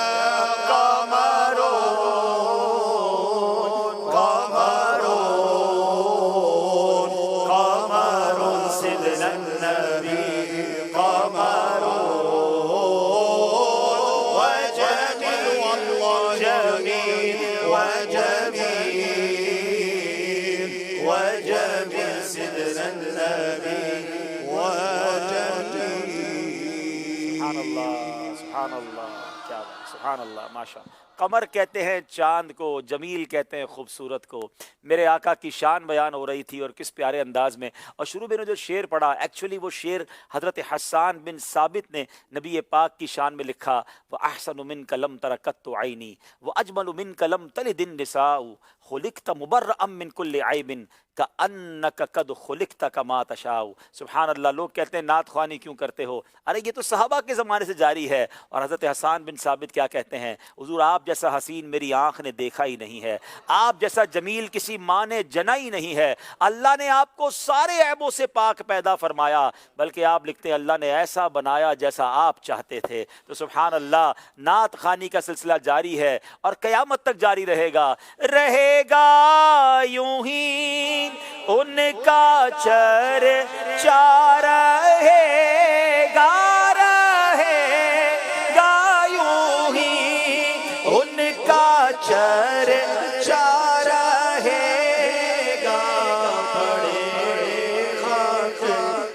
قمر سيدنا النبي قمر وجميل والله جميل وجميل سيدنا النبي وجميل سبحان اللہ سبحان اللہ کیا بات سبحان اللہ ماشاء اللہ قمر کہتے ہیں چاند کو جمیل کہتے ہیں خوبصورت کو میرے آقا کی شان بیان ہو رہی تھی اور کس پیارے انداز میں اور شروع میں نے جو شعر پڑھا ایکچولی وہ شعر حضرت حسان بن ثابت نے نبی پاک کی شان میں لکھا وَأَحْسَنُ مِنْكَ لَمْ تَرَ قَطُّ عَيْنِي وَأَجْمَلُ مِنْكَ لَمْ تَلِدِ النِّسَاءُ خُلِقْتَ مُبَرَّأً مِنْ كُلِّ عَيْبٍ كَأَنَّكَ قَدْ خُلِقْتَ كَمَا تَشَاءُ سبحان اللہ لوگ کہتے ہیں نعت خوانی کیوں کرتے ہو ارے یہ تو صحابہ کے زمانے سے جاری ہے اور حضرت حسان بن ثابت کیا کہتے ہیں حضور آپ جیسا حسین میری آنکھ نے دیکھا ہی نہیں ہے آپ جیسا جمیل کسی ماں نے جنا ہی نہیں ہے اللہ نے آپ کو سارے عیبوں سے پاک پیدا فرمایا بلکہ آپ لکھتے ہیں اللہ نے ایسا بنایا جیسا آپ چاہتے تھے تو سبحان اللہ نعت خوانی کا سلسلہ جاری ہے اور قیامت تک جاری رہے گا یوں ہی ان کا چرچا رہے گا یوں ہی ان کا چرچا رہے گا پڑے خاک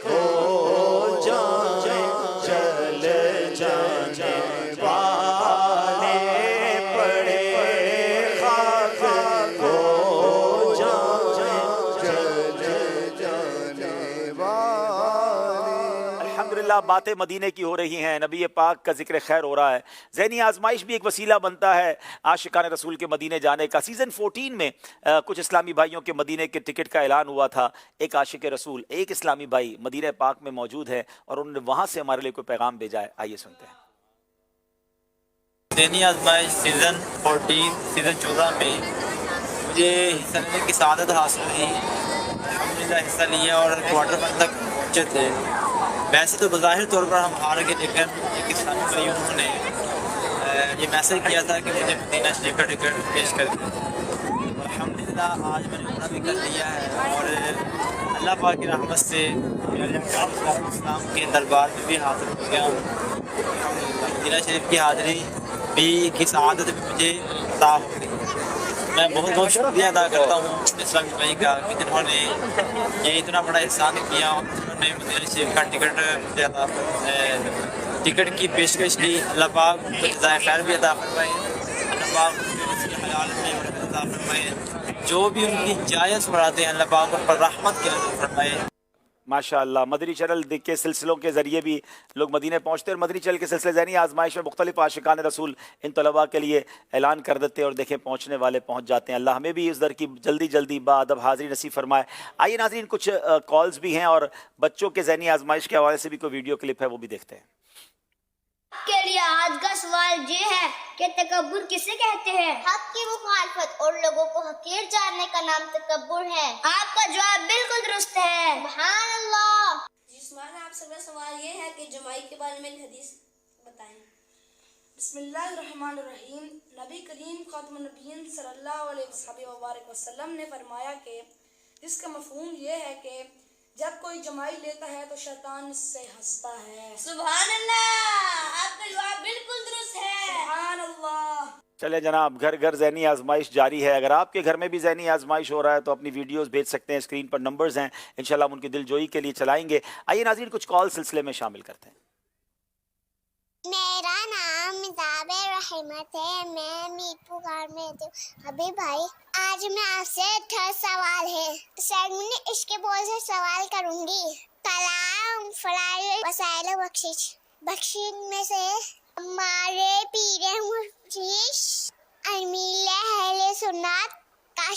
ہو جائیں چل جانے والے پڑے خاک ہو جائیں چل جانے والے الحمدللہ باتیں مدینے کی ہو رہی ہیں نبی پاک کا ذکر خیر ہو رہا ہے ذہنی آزمائش بھی ایک وسیلہ بنتا ہے عاشقان رسول کے مدینے جانے کا سیزن 14 میں کچھ اسلامی بھائیوں کے مدینے کے ٹکٹ کا اعلان ہوا تھا ایک عاشق رسول ایک اسلامی بھائی مدینہ پاک میں موجود ہے اور انہوں نے وہاں سے ہمارے لیے کوئی پیغام بھیجا ہے آئیے سنتے ہیں ذہنی آزمائش سیزن 14 سیزن 14 میں مجھے حصہ لینے کی سعادت حاصل ہوئی الحمدللہ حصہ لیا اور کوارٹر فائنل تک پہنچے تھے ویسے تو بظاہر طور پر ہم ہار گئے لیکن ایک اسلامی بھائیوں نے یہ میسج کیا تھا کہ مجھے مدینہ شریف کا ٹکٹ پیش کر دیا الحمدللہ آج میں نے عمرہ بھی کر لیا ہے اور اللہ پاک کی رحمت سے اسلام کے دربار میں بھی حاضر ہو گیا الحمدللہ مدینہ شریف کی حاضری بھی کی سعادت بھی مجھے عطا ہو گئی میں بہت بہت شکریہ ادا کرتا ہوں اسلامی بھائی کا کہ جنہوں نے یہ اتنا بڑا احسان کیا انہوں نے مدینہ شریف کا ٹکٹ مجھے عطا ٹکٹ کی پیشکش کی اللہ پاک کو جزائے خیر بھی عطا فرمائے اللہ پاک اس کے حلال میں برکت عطا فرمائے جو بھی ان کی جائز بڑھاتے ہیں اللہ پاک ان پر رحمت کی نظر فرمائے ماشاء اللہ مدنی چینل کے سلسلوں کے ذریعے بھی لوگ مدینے پہنچتے اور مدنی چینل کے سلسلے ذہنی آزمائش میں مختلف عاشقان رسول ان طلباء کے لیے اعلان کر دیتے اور دیکھیں پہنچنے والے پہنچ جاتے ہیں اللہ ہمیں بھی اس در کی جلدی جلدی بادب حاضری نصیب فرمائے آئیے ناظرین کچھ کالز بھی ہیں اور بچوں کے ذہنی آزمائش کے حوالے سے بھی کوئی ویڈیو کلپ ہے وہ بھی دیکھتے ہیں کے لیے آج کا سوال یہ ہے کہ تکبر کسے کہتے ہیں؟ حق کی مخالفت اور لوگوں کو حقیر جاننے کا نام تکبر ہے۔ آپ کا جواب بالکل درست ہے، سبحان اللہ۔ جسمان آپ سے کا سوال یہ ہے کہ جمائی کے بارے میں حدیث بتائیں۔ بسم اللہ الرحمن الرحیم۔ نبی کریم خاتم النبیین صلی اللہ علیہ وسلم نے فرمایا کہ جس کا مفہوم یہ ہے کہ جب کوئی جمائی لیتا ہے تو شیطان اس سے ہنستا ہے۔ سبحان اللہ، آپ کا جواب بالکل درست ہے، سبحان اللہ۔ چلے جناب گھر گھر ذہنی آزمائش جاری ہے اگر آپ کے گھر میں بھی ذہنی آزمائش ہو رہا ہے تو اپنی ویڈیوز بھیج سکتے ہیں اسکرین پر نمبرز ہیں انشاءاللہ ہم ان کی دل جوئی کے لیے چلائیں گے آئیے ناظرین کچھ کال سلسلے میں شامل کرتے ہیں میرا نام مزاب رحمت ہے میں میٹھو گھر میں ہوں حبیب بھائی آج میں آپ سے 3 سوال ہے سر میں اس کے بول سے سوال کروں گی کلام فلائی وسائل بخشش میں سے ہمارے پیر